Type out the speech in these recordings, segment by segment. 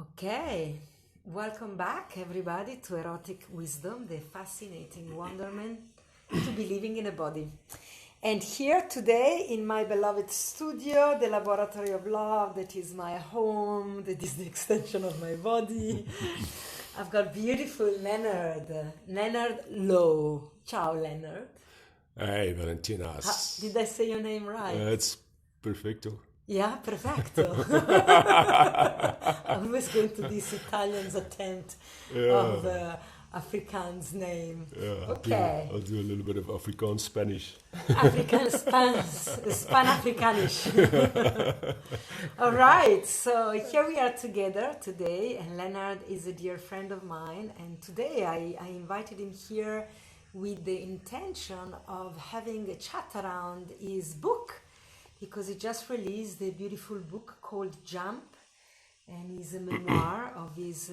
Okay, welcome back everybody to Erotic Wisdom, the fascinating wonderment to be living in a body. And here today in my beloved studio, the laboratory of love, that is my home, that is the extension of my body. I've got beautiful Lenerd Louw. Ciao, Lenerd. Hey, Valentina. Did I say your name right? It's perfecto. Yeah, perfecto. I'm always going to this Italian's attempt of Afrikaans name. Yeah, Okay. I'll do a little bit of Afrikaans Spanish. Pan-Afrikanisch. All right, so here we are together today, and Lenerd is a dear friend of mine, and today I invited him here with the intention of having a chat around his book, because he just released a beautiful book called Jump, and it's a memoir of his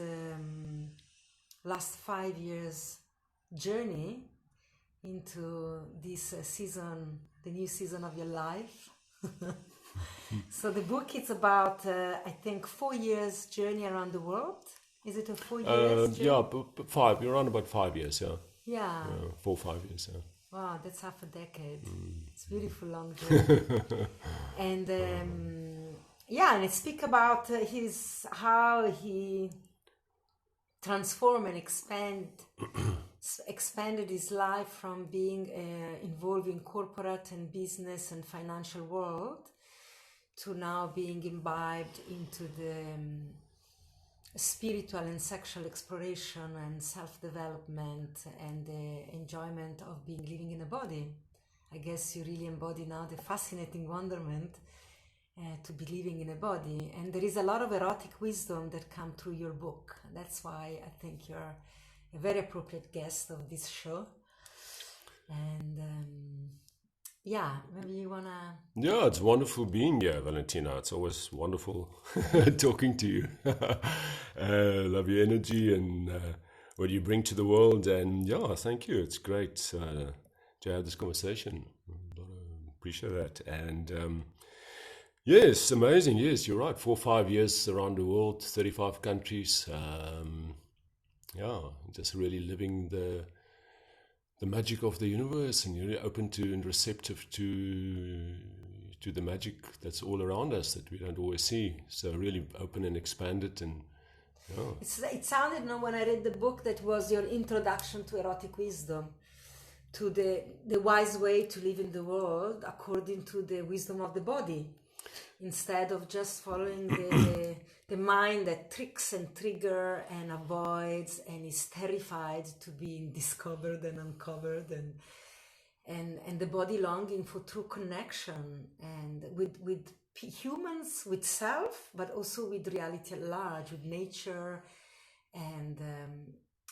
last 5 years journey into this season, the new season of your life. So the book is about, I think, 4 years journey around the world. Is it a 4 years journey? Yeah, but 5. You're around about 5 years, yeah. Yeah. 4 5 years, yeah. Wow, that's half a decade. It's a beautiful long journey. And and I speak about how he transformed and expanded his life from being involved in corporate and business and financial world to now being imbibed into the spiritual and sexual exploration and self-development and the enjoyment of living in a body. I guess you really embody now the fascinating wonderment to be living in a body. And there is a lot of erotic wisdom that come through your book. That's why I think you're a very appropriate guest of this show. And maybe you wanna... Yeah, it's wonderful being here, Valentina. It's always wonderful talking to you. Love your energy and what you bring to the world. And yeah, thank you. It's great to have this conversation. Appreciate that. And yes, amazing. Yes, you're right. 4 or 5 years around the world, 35 countries. Just really living the magic of the universe, and you're really open to and receptive to the magic that's all around us that we don't always see. So really open and expanded, and It sounded, when I read the book, that was your introduction to erotic wisdom, to the wise way to live in the world according to the wisdom of the body, instead of just following the mind that tricks and trigger and avoids and is terrified to being discovered and uncovered, and the body longing for true connection and with humans, with self, but also with reality at large, with nature and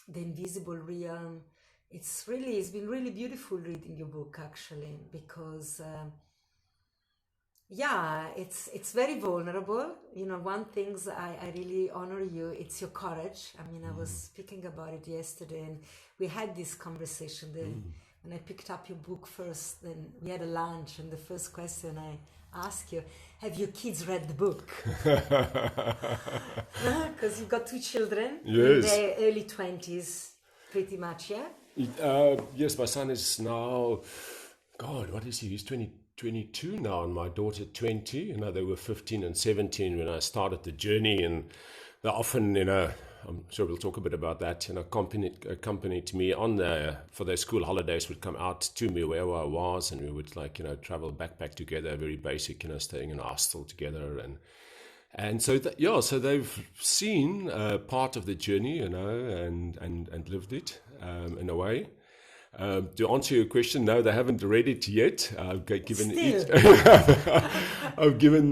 the invisible realm. It's been really beautiful reading your book, actually, because it's very vulnerable. One thing I really honor you, it's your courage. I mean, I was speaking about it yesterday, and we had this conversation. When I picked up your book first, then we had a lunch, and the first question I asked you, have your kids read the book? Because you've got 2 children in their early 20s, pretty much, yeah? Yes, my son is now, God, what is he? He's 22 now, and my daughter 20. They were 15 and 17 when I started the journey, and they often, I'm sure we'll talk a bit about that, accompanied me on for their school holidays, would come out to me wherever I was, and we would travel backpack together, very basic, staying in a hostel together, and so so they've seen part of the journey, and lived it in a way. To answer your question, no, they haven't read it yet. I've given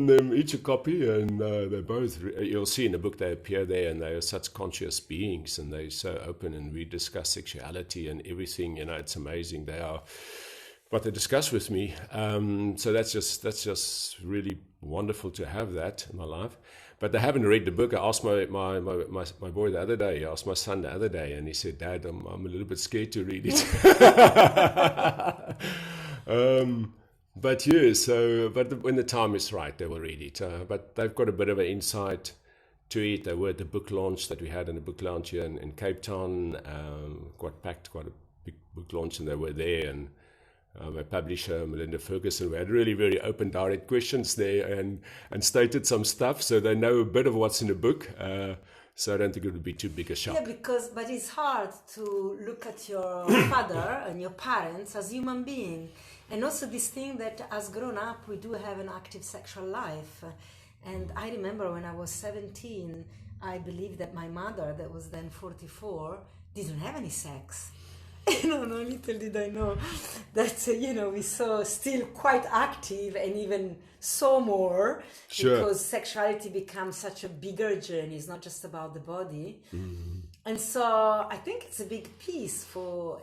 them each a copy, and they both, you'll see in the book, they appear there, and they are such conscious beings, and they're so open, and we discuss sexuality and everything. It's amazing. They are what they discuss with me. So that's just really wonderful to have that in my life. But they haven't read the book. I asked my boy the other day, I asked my son the other day, and he said, Dad, I'm a little bit scared to read it. But when the time is right, they will read it. But they've got a bit of an insight to it. They were at the book launch that we had in the book lounge here in Cape Town. Quite packed, quite a big book launch, and they were there. And my publisher, Melinda Ferguson, we had really very open, direct questions there and stated some stuff, so they know a bit of what's in the book. So I don't think it would be too big a shock. Yeah, but it's hard to look at your father and your parents as human beings. And also this thing that as grown up, we do have an active sexual life. And I remember when I was 17, I believed that my mother, that was then 44, didn't have any sex. No, little did I know that, we saw still quite active and even saw more. Sure. Because sexuality becomes such a bigger journey. It's not just about the body. Mm-hmm. And so I think it's a big piece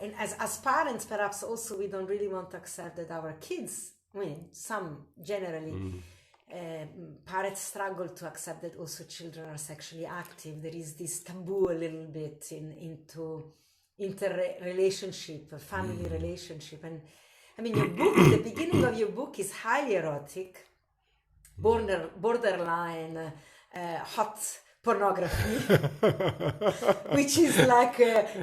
and as parents, perhaps also we don't really want to accept that our kids, some generally, parents struggle to accept that also children are sexually active. There is this taboo a little bit into interrelationship, family relationship. And I mean, your book, the beginning of your book is highly erotic, borderline hot pornography, which is like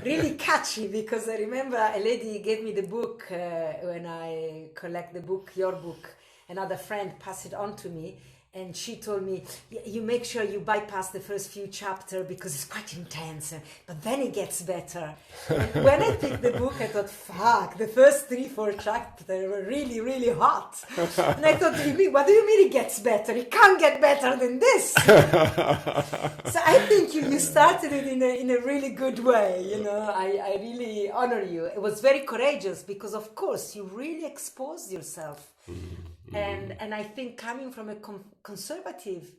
really catchy, because I remember a lady gave me the book when I collect the book, your book, another friend passed it on to me. And she told me, you make sure you bypass the first few chapters because it's quite intense, but then it gets better. And when I picked the book, I thought, fuck, the first 3-4 chapters were really, really hot. And I thought, what do you mean it gets better? It can't get better than this. So I think you started it in a really good way. I really honor you. It was very courageous because, of course, you really exposed yourself. And I think coming from a conservative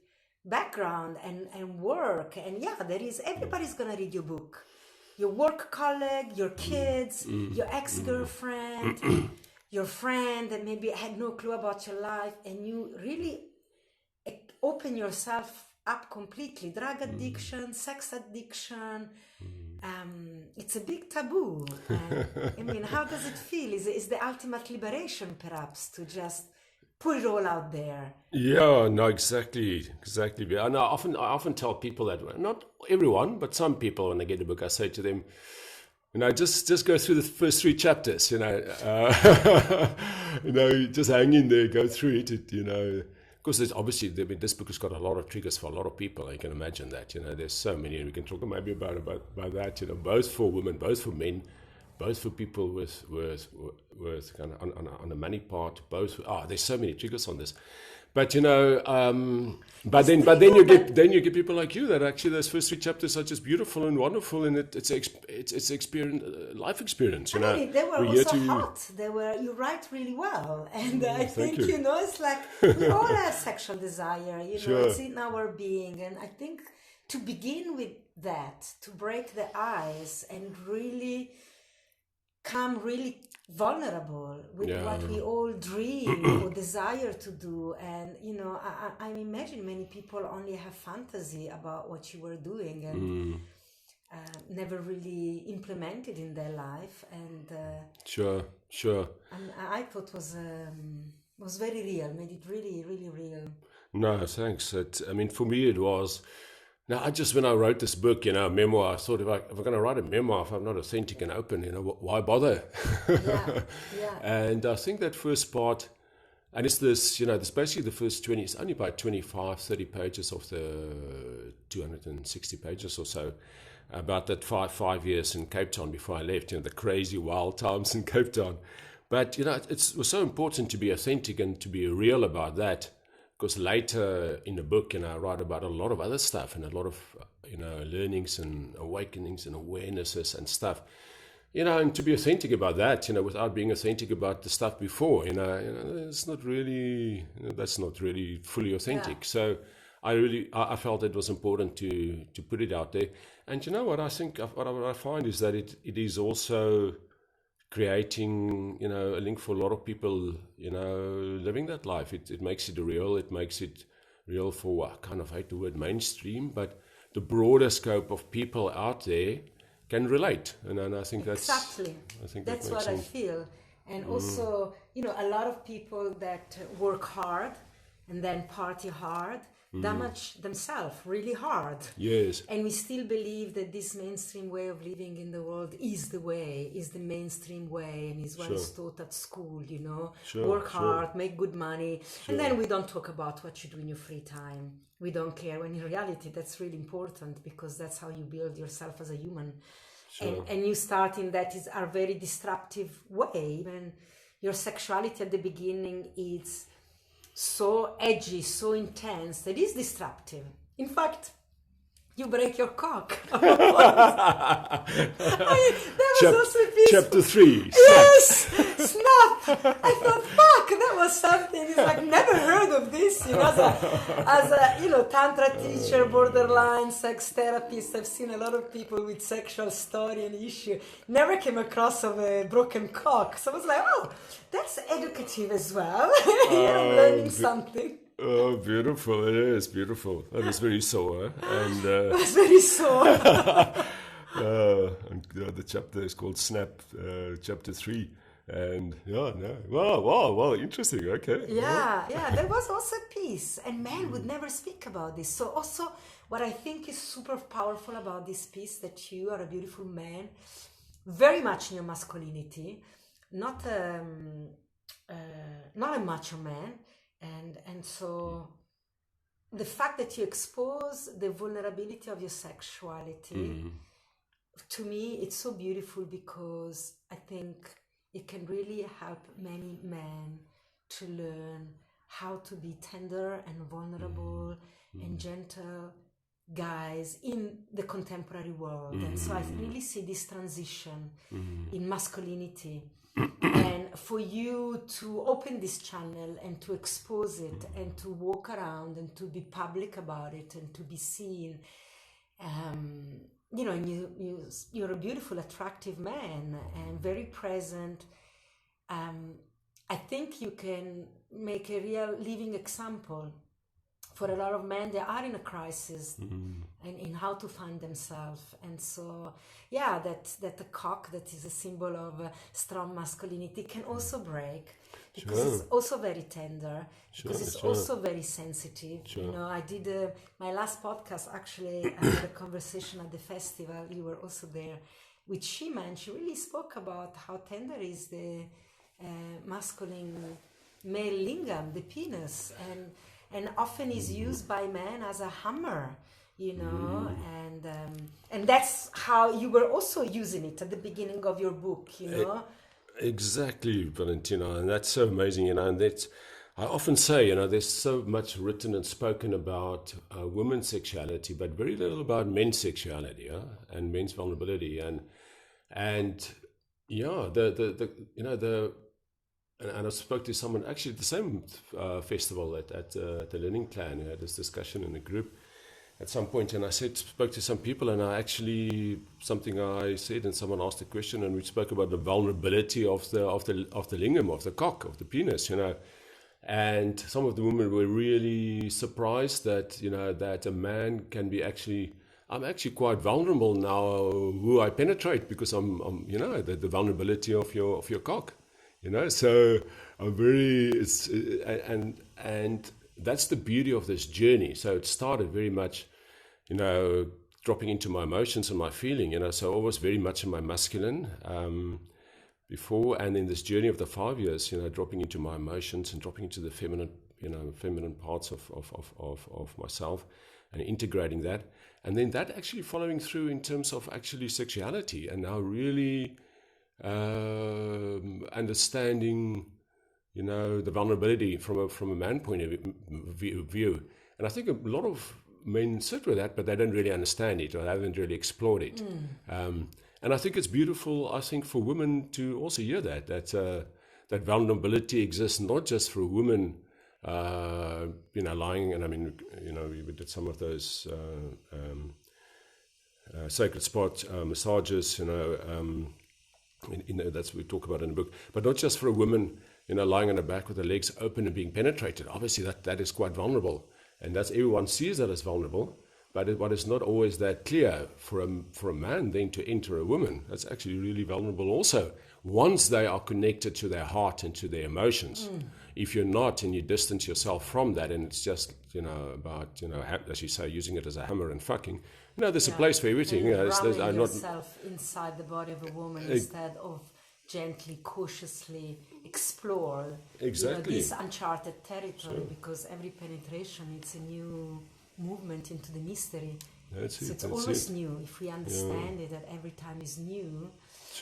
background and work, and everybody's gonna read your book. Your work colleague, your kids, your ex-girlfriend, your friend that maybe had no clue about your life, and you really open yourself up completely. Drug addiction, sex addiction, it's a big taboo. And, how does it feel? Is the ultimate liberation perhaps to just put it all out there? Yeah, no, exactly. And I often tell people that, not everyone, but some people, when they get a book, I say to them, just go through the first 3 chapters, just hang in there, go through it, because there's obviously, this book has got a lot of triggers for a lot of people. You can imagine that, there's so many, and we can talk maybe about that, both for women, both for men, both for people with kind of on the money part, both. There's so many triggers on this, but but then you get people like you that actually those first 3 chapters are just beautiful and wonderful, and it's experience, life experience. They were also hot. You write really well, and I think it's like we all have sexual desire. Sure. It's in our being, and I think to begin with that, to break the ice and really come really vulnerable with what we all dream or desire to do. And I imagine many people only have fantasy about what you were doing and never really implemented in their life. And sure and I thought was very real, made it really, really real. No, thanks. For me it was. Now, when I wrote this book, memoir, I thought if I'm going to write a memoir, if I'm not authentic and open, why bother? Yeah. And I think that first part, and it's this, this basically the first 20, it's only about 25, 30 pages of the 260 pages or so, about that five years in Cape Town before I left, the crazy wild times in Cape Town. But, it was so important to be authentic and to be real about that. Because later in the book, I write about a lot of other stuff and a lot of, learnings and awakenings and awarenesses and stuff, and to be authentic about that, without being authentic about the stuff before, it's not really, that's not really fully authentic. Yeah. So I felt it was important to put it out there. And what I think, what I find is that it is also creating, a link for a lot of people, living that life. It makes it real. It makes it real for, I kind of hate the word mainstream, but the broader scope of people out there can relate. And I think that's... Exactly. That's what sense. I feel. And also, a lot of people that work hard and then party hard damage themselves really hard. Yes. And we still believe that this mainstream way of living in the world is the way, is the mainstream way, and is what is taught at school, you know. Work hard, make good money, and then we don't talk about what you do in your free time. We don't care, when in reality that's really important, because that's how you build yourself as a human. And you start in that is a very disruptive way. When your sexuality at the beginning is so edgy, so intense, that is disruptive. In fact, you break your cock. That was also a piece. Chapter 3. Yes, snap. I thought, fuck, that was something. It's like, never heard of this. You know, as a you know, Tantra teacher, borderline sex therapist, I've seen a lot of people with sexual story and issue. Never came across of a broken cock. So I was like, oh, that's educative as well. I'm learning something. Oh, beautiful. It is beautiful. That is very sore. And It was very sore. and the chapter is called Snap, chapter 3. And wow, interesting. Okay. Yeah, there was also a piece, and men would never speak about this. So also, what I think is super powerful about this piece, that you are a beautiful man, very much in your masculinity, not a macho man. And so the fact that you expose the vulnerability of your sexuality, to me, it's so beautiful, because I think it can really help many men to learn how to be tender and vulnerable and gentle guys in the contemporary world. And so I really see this transition in masculinity. And for you to open this channel and to expose it and to walk around and to be public about it and to be seen, you know, and you're a beautiful, attractive man and very present. I think you can make a real living example for a lot of men that are in a crisis and in how to find themselves. And so, yeah, that the cock that is a symbol of strong masculinity can also break, because it's also very tender, because it's also very sensitive. You know, I did my last podcast, actually, I had a conversation at the festival, you were also there, with Shima, and she really spoke about how tender is the masculine male lingam, the penis, and often is used by men as a hammer, you know, and that's how you were also using it at the beginning of your book, you know. Exactly, Valentina, and that's so amazing, you know. And that's, I often say, you know, there's so much written and spoken about women's sexuality, but very little about men's sexuality, and men's vulnerability, and yeah, the you know, and I spoke to someone actually at the same festival at the Learning Clan. We had this discussion in a group at some point, and I spoke to some people, and something I said, and someone asked a question, and we spoke about the vulnerability of the lingam, of the cock, of the penis, you know. And some of the women were really surprised that, you know, that a man can be I'm actually quite vulnerable now who I penetrate, because I'm you know, the vulnerability of your cock. You know, so I'm and that's the beauty of this journey. So it started very much, you know, dropping into my emotions and my feeling, you know, so I was very much in my masculine before, and in this journey of the 5 years, you know, dropping into my emotions and dropping into the feminine, you know, feminine parts of myself and integrating that. And then that actually following through in terms of actually sexuality, and now really understanding, you know, the vulnerability from a man point of view. And I think a lot of men sit with that, but they don't really understand it, or they haven't really explored it. And I think it's beautiful, I think, for women to also hear that vulnerability exists not just for women, you know, lying. And I mean, you know, we did some of those sacred spot massages, you know, that's what we talk about in the book, but not just for a woman, you know, lying on her back with her legs open and being penetrated. Obviously that is quite vulnerable, and that's, everyone sees that as vulnerable, but what is not always that clear for a man then to enter a woman, that's actually really vulnerable also, once they are connected to their heart and to their emotions. if you're not and you distance yourself from that, and it's just, about, as you say, using it as a hammer and fucking, there's a place for everything. Ramming yourself inside the body of a woman instead of gently, cautiously explore this uncharted territory, because every penetration, it's a new movement into the mystery. It's always new. If we understand it, that every time is new,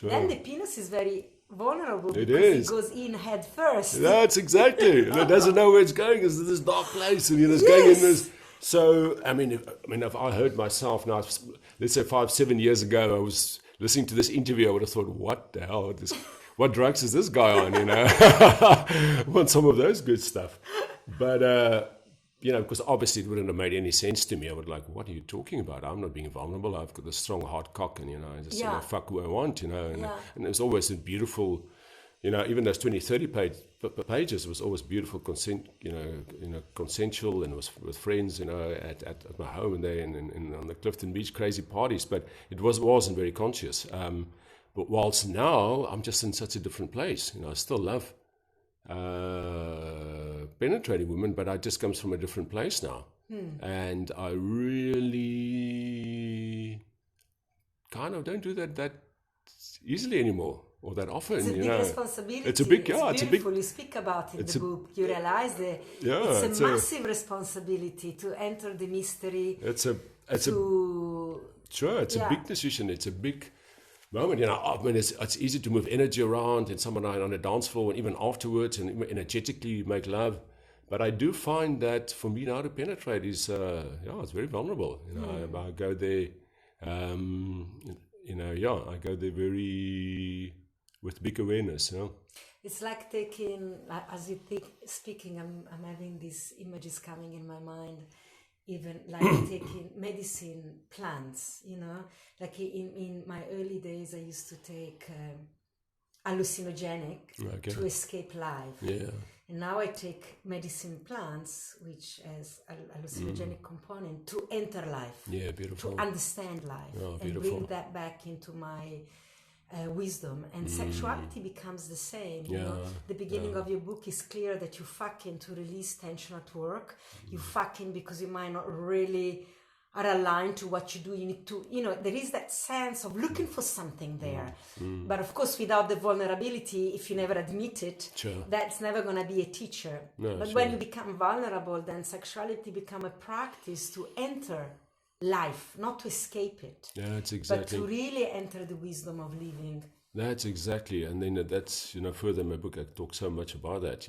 then the penis is very vulnerable, because it goes in head first. That's exactly. And it doesn't know where it's going. It's this dark place, and it's going in this. So, if I heard myself now, let's say 5-7 years ago, I was listening to this interview, I would have thought, what the hell? What drugs is this guy on? I want some of those good stuff. But, because obviously it wouldn't have made any sense to me. I would what are you talking about? I'm not being vulnerable. I've got this strong, hard cock, and, I just fuck who I want, and it was always a beautiful, even those 20-30 pages, it was always beautiful, consensual, and it was with friends, at my home and there, and on the Clifton Beach, crazy parties, but it wasn't very conscious. But whilst now, I'm just in such a different place. I still love penetrating women, but I just comes from a different place now. And I really kind of don't do that easily anymore, or that often. It's a big responsibility. It's a big, it's beautiful. You speak about it in the book. You realize that it's a massive responsibility to enter the mystery. It's a big decision. It's a big moment. It's easy to move energy around, and someone on a dance floor, and even afterwards, and energetically make love. But I do find that for me now to penetrate is, it's very vulnerable. I go there, I go there very with big awareness. It's like taking, as you speaking, I'm having these images coming in my mind. Even like taking medicine plants, like in my early days, I used to take hallucinogenic to escape life. Yeah. And now I take medicine plants, which has a hallucinogenic component, to enter life. Yeah, beautiful. To understand life. And bring that back into my wisdom. And sexuality becomes the same. The beginning of your book is clear that you fucking to release tension at work. You fucking because you might not really are aligned to what you do. You need to, there is that sense of looking for something there. But of course, without the vulnerability, if you never admit it, that's never going to be a teacher. But when you become vulnerable, then sexuality become a practice to enter life, not to escape it. That's exactly. But to really enter the wisdom of living. That's exactly. And then that's, further in my book, I talk so much about that,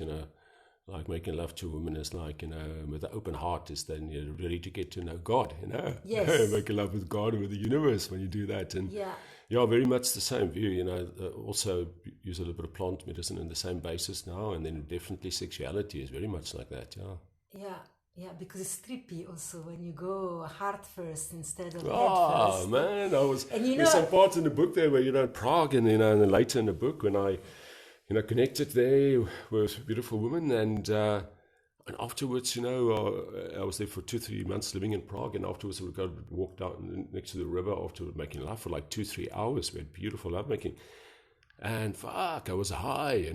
like making love to a woman is like, with an open heart is then you're ready to get to know God, Yes. Making love with God and with the universe when you do that. And very much the same view, also use a little bit of plant medicine on the same basis now. And then definitely sexuality is very much like that, Yeah, because it's trippy also when you go heart first instead of head first. Oh, man, there's some parts in the book there where, Prague and, and then later in the book when I, connected there with a beautiful woman and afterwards, I was there for 2-3 months living in Prague, and afterwards we would walk down next to the river after making love for like 2-3 hours. We had beautiful lovemaking. And fuck, I was high,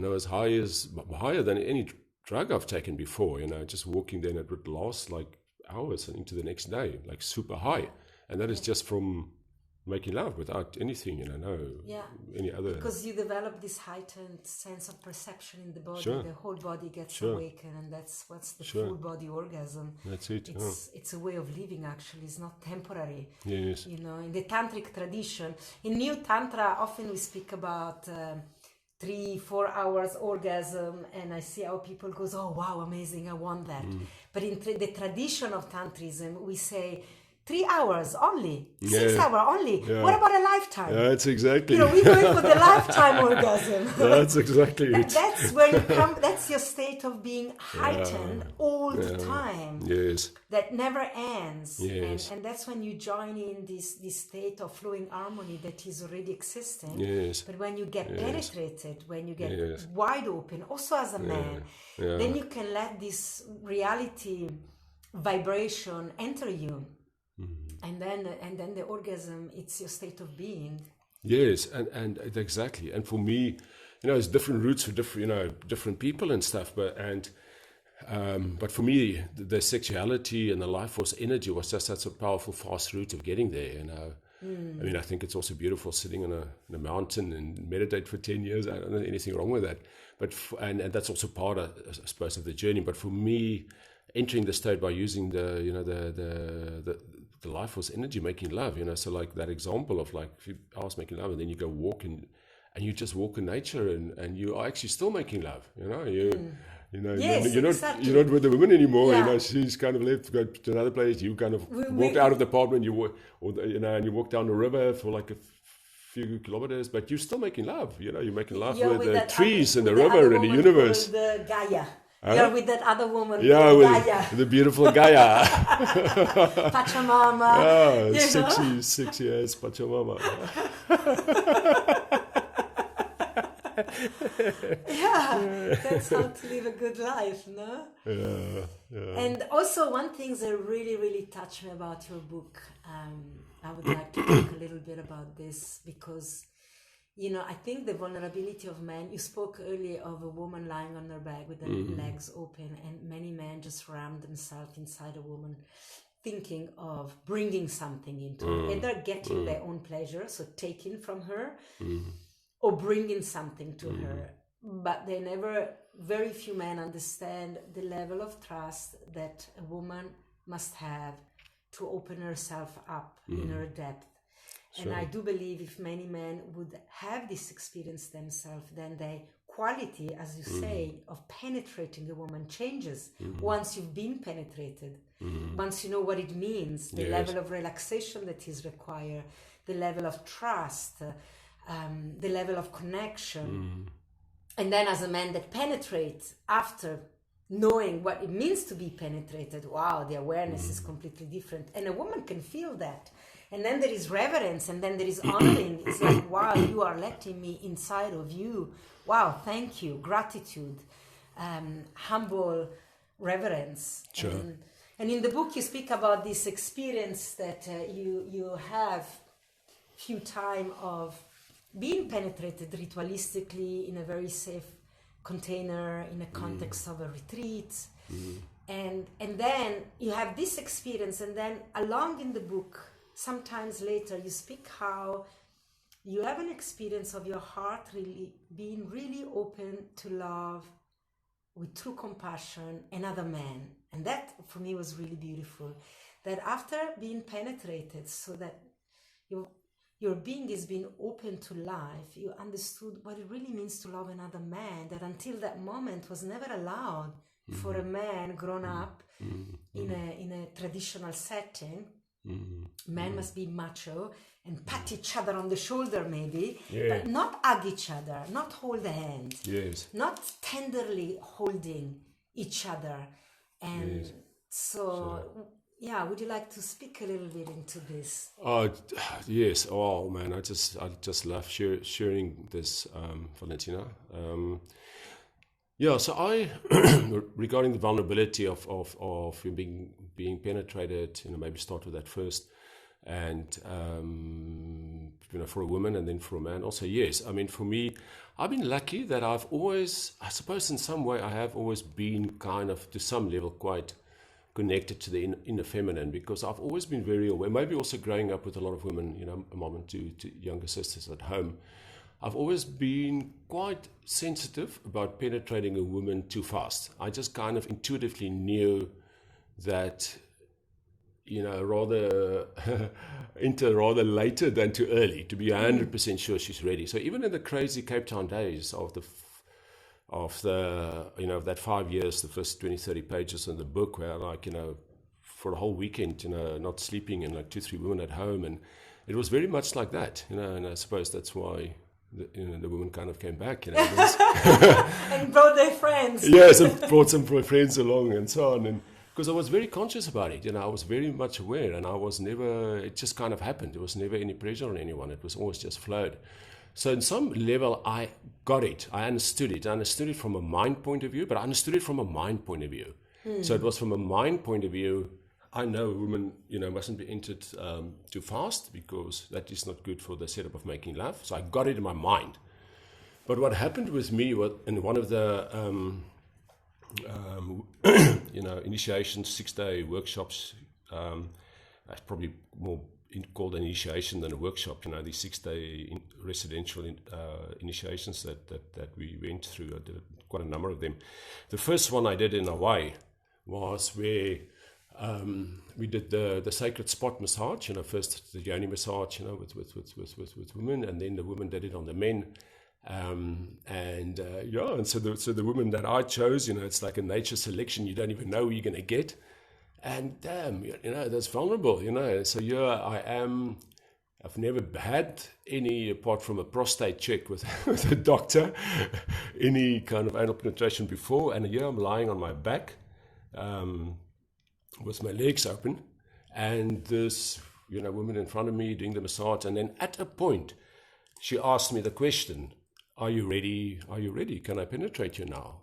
higher than any drug I've taken before, just walking there, and it would last like hours and into the next day, like super high. And that is just from making love without anything, any other. Because you develop this heightened sense of perception in the body. The whole body gets awakened, and that's what's the full body orgasm. That's it. It's a way of living, actually. It's not temporary. Yes. In the tantric tradition, in New Tantra, often we speak about 3-4 hours orgasm, and I see how people goes, oh wow, amazing, I want that. But in the tradition of Tantrism, we say 3 hours only, 6 hours only. What about a lifetime? That's exactly. We're going for the lifetime orgasm. That's exactly it. That's where you come. That's your state of being heightened all the time. Yes. That never ends. Yes. And that's when you join in this state of flowing harmony that is already existing. Yes. But when you get penetrated, when you get wide open, also as a man, then you can let this reality vibration enter you. And then the orgasm, it's your state of being. Yes, and exactly. And for me, there's different routes for different people and stuff. But for me, the sexuality and the life force energy was just such a powerful, fast route of getting there. I mean, I think it's also beautiful sitting on a mountain and meditate for 10 years. I don't know anything wrong with that. But and that's also part, I suppose, of the journey. But for me, entering the state by using the life force energy, making love, so like that example of like a few hours making love, and then you go walk and you just walk in nature and you are actually still making love, Yes, exactly. you're not with the woman anymore. Yeah. She's kind of left to go to another place. You kind of walked out of the apartment. And you walk down the river for like a few kilometers, but you're still making love. You're making love with the trees and the river and the universe. The Gaia. You're with that other woman. Yeah, with Gaia. the beautiful Gaia. Pachamama. Sexy as Pachamama. Yeah, that's how to live a good life, no? Yeah. And also one thing that really, really touched me about your book, I would like to talk a little bit about this because, I think the vulnerability of men, you spoke earlier of a woman lying on her back with her legs open, and many men just ram themselves inside a woman thinking of bringing something into her, either getting their own pleasure, so taking from her, or bringing something to her. But very few men understand the level of trust that a woman must have to open herself up in her depth. Sure. And I do believe if many men would have this experience themselves, then the quality, as you say, of penetrating a woman changes once you've been penetrated. Once you know what it means, the level of relaxation that is required, the level of trust, the level of connection. And then as a man that penetrates after knowing what it means to be penetrated, wow, the awareness is completely different. And a woman can feel that. And then there is reverence, and then there is honoring. It's like, wow, you are letting me inside of you. Wow, thank you. Gratitude, humble reverence. Sure. And in the book you speak about this experience that you have few time of being penetrated ritualistically in a very safe container in a context of a retreat. And then you have this experience, and then along in the book, sometimes later, you speak how you have an experience of your heart really being really open to love with true compassion another man. And that for me was really beautiful, that after being penetrated, so that your being is being open to life, you understood what it really means to love another man, that until that moment was never allowed for a man grown up in a traditional setting. Men must be macho and pat each other on the shoulder maybe, but not hug each other, not hold a hand, not tenderly holding each other. And would you like to speak a little bit into this? Yes. Oh man, I just love sharing this, Valentina. So I, regarding the vulnerability of being penetrated, maybe start with that first, and for a woman and then for a man also. Yes, I mean, for me, I've been lucky that I've always, I suppose in some way, I have always been kind of to some level quite connected to the inner feminine, because I've always been very aware, maybe also growing up with a lot of women, a mom and two younger sisters at home. I've always been quite sensitive about penetrating a woman too fast. I just kind of intuitively knew that, rather enter rather later than too early, to be 100% sure she's ready. So even in the crazy Cape Town days of that 5 years, the first 20, 30 pages in the book, where for a whole weekend, not sleeping, and like 2-3 women at home, and it was very much like that, and I suppose that's why the woman kind of came back, and brought their friends. Yes, and brought some friends along and so on, and because I was very conscious about it, I was very much aware, and it just kind of happened. There was never any pressure on anyone. It was always just flowed. So in some level, I got it. I understood it. I understood it from a mind point of view, but I understood it from a mind point of view. So it was from a mind point of view. I know women, mustn't be entered too fast, because that is not good for the setup of making love. So I got it in my mind. But what happened with me was in one of the initiation 6-day workshops. That's probably more called an initiation than a workshop. These 6-day residential initiations that we went through. I did quite a number of them. The first one I did in Hawaii was where we did the sacred spot massage. First the yoni massage, with women, and then the women did it on the men. And so the woman that I chose, it's like a nature selection. You don't even know who you're going to get. And damn, that's vulnerable, So here I am. I've never had any, apart from a prostate check with a doctor, any kind of anal penetration before. And here I'm lying on my back with my legs open. And this, woman in front of me doing the massage. And then at a point, she asked me the question, are you ready? Are you ready? Can I penetrate you now?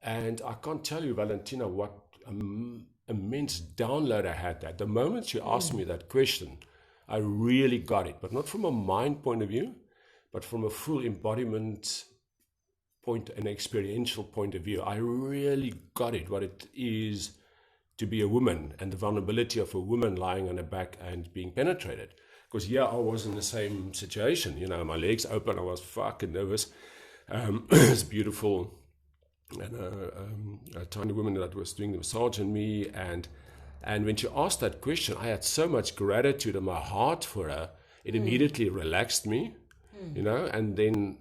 And I can't tell you, Valentina, what immense download I had that. The moment she asked me that question, I really got it, but not from a mind point of view, but from a full embodiment point, an experiential point of view. I really got it, what it is to be a woman and the vulnerability of a woman lying on her back and being penetrated. Because I was in the same situation, my legs open, I was fucking nervous. It's beautiful. And a tiny woman that was doing the massage on me, and when she asked that question, I had so much gratitude in my heart for her. It immediately relaxed me, and then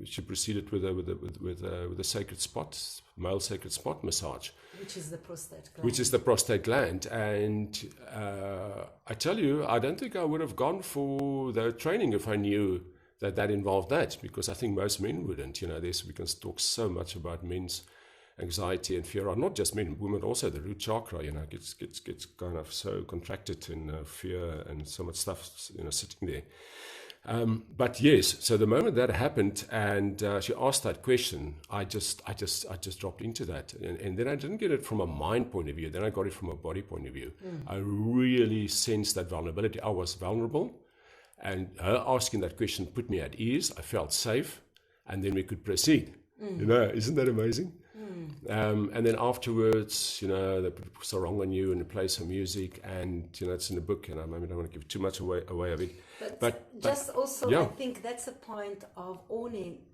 she proceeded with a sacred spot, male sacred spot massage, which is the prostate gland. And I tell you, I don't think I would have gone for the training if I knew that involved that, because I think most men wouldn't. We can talk so much about men's anxiety and fear, or not just men, women also. The root chakra, gets kind of so contracted in fear and so much stuff, sitting there. But yes, so the moment that happened, and she asked that question, I just dropped into that, and then I didn't get it from a mind point of view. Then I got it from a body point of view. I really sensed that vulnerability. I was vulnerable. And her asking that question put me at ease. I felt safe, and then we could proceed. Isn't that amazing? And then afterwards, they put sarong on you and they play some music, and it's in the book. And I don't want to give too much away of it. But I think that's a point of owning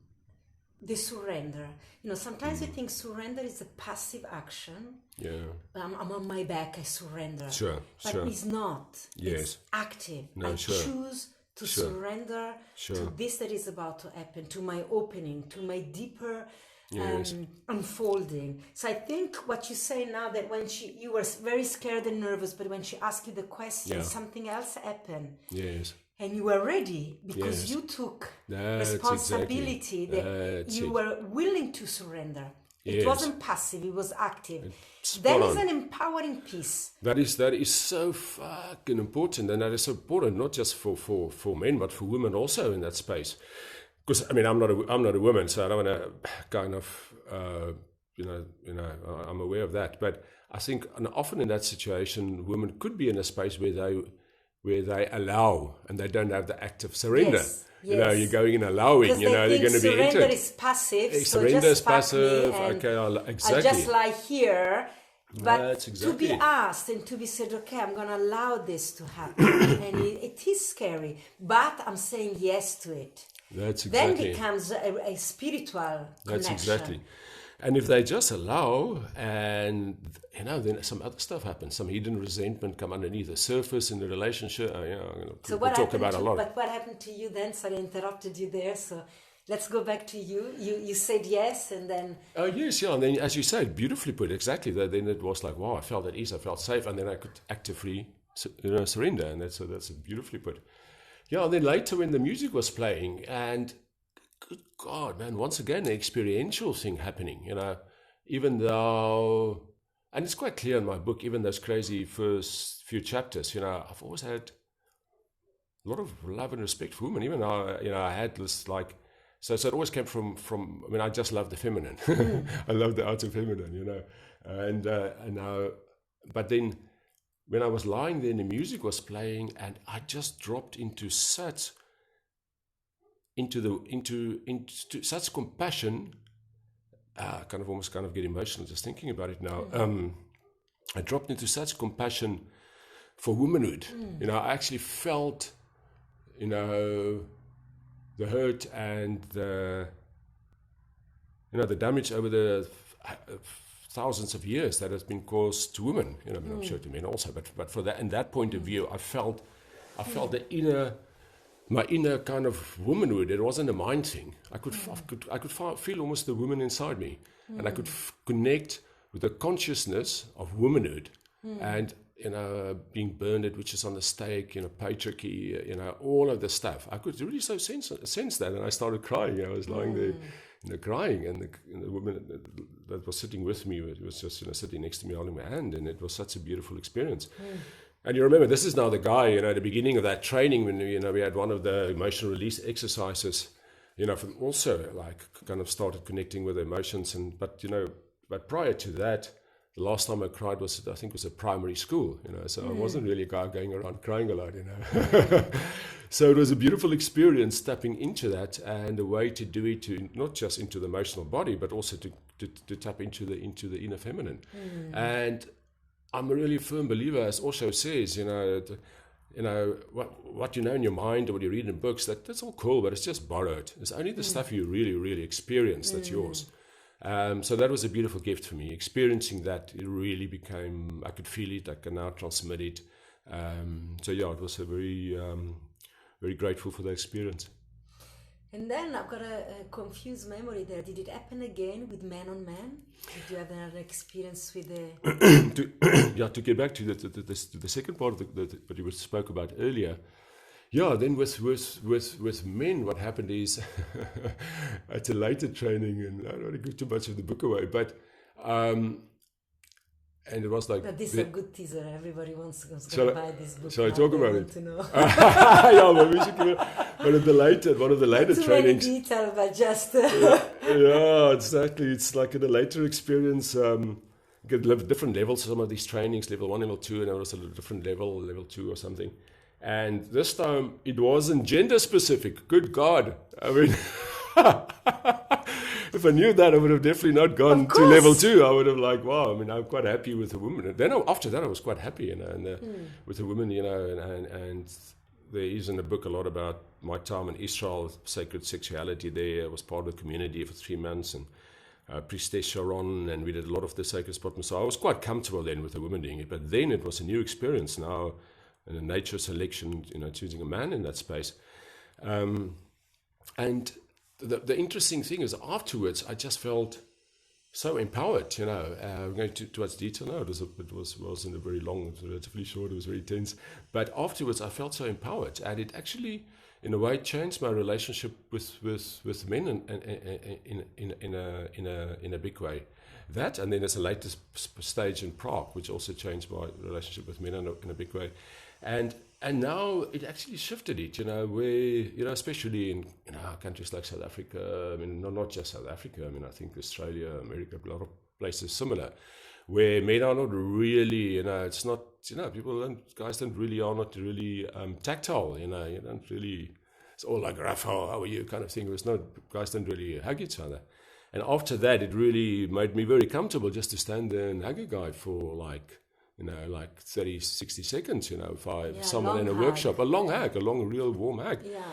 the surrender. Sometimes we think surrender is a passive action. Yeah. I'm on my back, I surrender. Sure. But it's not. Yes. It's active. No, I choose to surrender to this that is about to happen, to my opening, to my deeper unfolding. So I think what you say now, that when you were very scared and nervous, but when she asked you the question, something else happened. Yes. And you were ready because you took responsibility, that you were willing to surrender. It wasn't passive, it was active. That is an empowering piece. That is so fucking important, and that is so important not just for men, but for women also in that space. Because I'm not a woman, so I don't want to kind of I'm aware of that. But I think often in that situation, women could be in a space where they allow and they don't have the active surrender. Yes. You're going in allowing. They're going to be into it. Surrender is passive. Surrender is passive. Okay, exactly. I'll just lie here. But That's exactly. to be asked and to be said, okay, I'm going to allow this to happen. And it is scary, but I'm saying yes to it. That's exactly. Then becomes a spiritual connection. That's exactly. And if they just allow, and then some other stuff happens, some hidden resentment come underneath the surface in the relationship. So what talk about a lot. But what happened to you then? Sorry, I interrupted you there. So let's go back to you. You said yes, and then. Oh yes, yeah. And then, as you said, beautifully put, exactly. Then it was like, wow, I felt at ease, I felt safe, and then I could actively, surrender, and that's beautifully put. Yeah, and then later when the music was playing, and good God, man, once again, an experiential thing happening, even though, and it's quite clear in my book, even those crazy first few chapters, I've always had a lot of love and respect for women, even though, I had this so it always came from, I just love the feminine. I love the outer feminine, and now, but then when I was lying there and the music was playing, and I just dropped into such into such compassion. Almost get emotional just thinking about it now. I dropped into such compassion for womanhood. I actually felt, the hurt and the damage over the thousands of years that has been caused to women. I'm sure to men also, but for that, in that point of view, I felt my inner kind of womanhood. It wasn't a mind thing. I could feel almost the woman inside me, and I could connect with the consciousness of womanhood, and being burned, which is on the stake, patriarchy, all of the stuff. I could really so sense that, and I started crying. I was lying there, crying, and the woman that was sitting with me was just sitting next to me, holding my hand, and it was such a beautiful experience. And you remember, this is now the guy, at the beginning of that training when, we had one of the emotional release exercises, from also started connecting with emotions. But prior to that, the last time I cried was, I think, was at primary school, so I wasn't really a guy going around crying a lot, So it was a beautiful experience tapping into that, and a way to do it, to not just into the emotional body, but also to tap into the inner feminine. And I'm a really firm believer, as Osho says, what you know in your mind or what you read in books, that's all cool, but it's just borrowed. It's only the stuff you really, really experience that's yours. So that was a beautiful gift for me. Experiencing that, it really became, I could feel it, I can now transmit it. It was a very, very grateful for the experience. And then I've got a confused memory there. Did it happen again with man on man? Did you have another experience with the... To get back to the second part of what you spoke about earlier. Yeah, then with men, what happened is, at a later training, and I don't want to give too much of the book away, but and it was like... But this is a good teaser. Everybody wants to buy this book. Shall I talk about it? To know. Yeah, but we should give it one of the later too trainings. Many detail, but just... Yeah, exactly. It's like in a later experience, get different levels, some of these trainings, level 1, level 2, and there was a different level 2 or something. And this time, it wasn't gender specific. Good God. I mean... If I knew that, I would have definitely not gone to level 2. I would have wow. I mean, I'm quite happy with the woman. And then after that, I was quite happy, with the women, and there is in the book a lot about my time in Israel, sacred sexuality there. I was part of the community for 3 months, and Priestess Sharon, and we did a lot of the sacred spot. So I was quite comfortable then with the women doing it. But then it was a new experience now, in a nature selection, choosing a man in that space. And the interesting thing is, afterwards, I just felt so empowered. I'm going towards detail now. It wasn't a very long, it was relatively short. It was very tense. But afterwards, I felt so empowered, and it actually, in a way, changed my relationship with men in a big way. That, and then there's a later stage in Prague, which also changed my relationship with men in a big way. And now it actually shifted it, where, especially in countries like South Africa, I mean, not just South Africa, I mean, I think Australia, America, a lot of places similar, where men are not really, it's not, guys are not really tactile, you don't really, it's all like, Raphael, how are you, kind of thing. Guys don't really hug each other. And after that, it really made me very comfortable just to stand there and hug a guy for like 30, 60 seconds, if someone in a workshop, a long hug, a long, real warm hug. Yeah.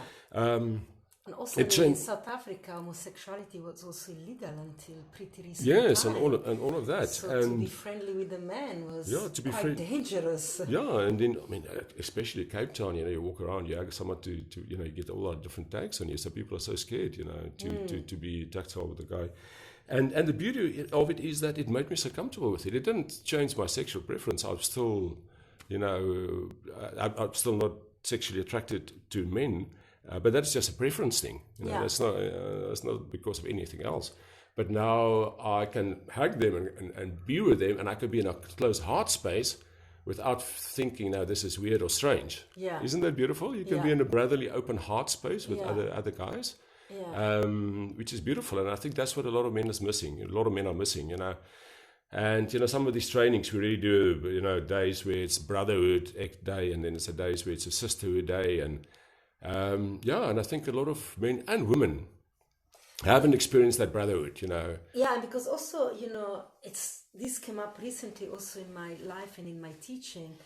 And also in South Africa, homosexuality was also illegal until pretty recently. Yes, and all of that. So to be friendly with a man was quite dangerous. Yeah, and then, I mean, especially Cape Town, you walk around, you hug someone to you get all the different tags on you, so people are so scared, to be tactile with the guy. And the beauty of it is that it made me so comfortable with it. It didn't change my sexual preference. I'm still, I'm still not sexually attracted to men, but that's just a preference thing. That's not because of anything else. But now I can hug them and be with them, and I can be in a close heart space without thinking, now this is weird or strange. Yeah. Isn't that beautiful? You can be in a brotherly open heart space with other guys. Yeah. Which is beautiful, and I think that's what a lot of men is missing. A lot of men are missing, And some of these trainings we really do, days where it's brotherhood day, and then it's a days where it's a sisterhood day, and And I think a lot of men and women haven't experienced that brotherhood, Yeah, because also, this came up recently also in my life and in my teaching,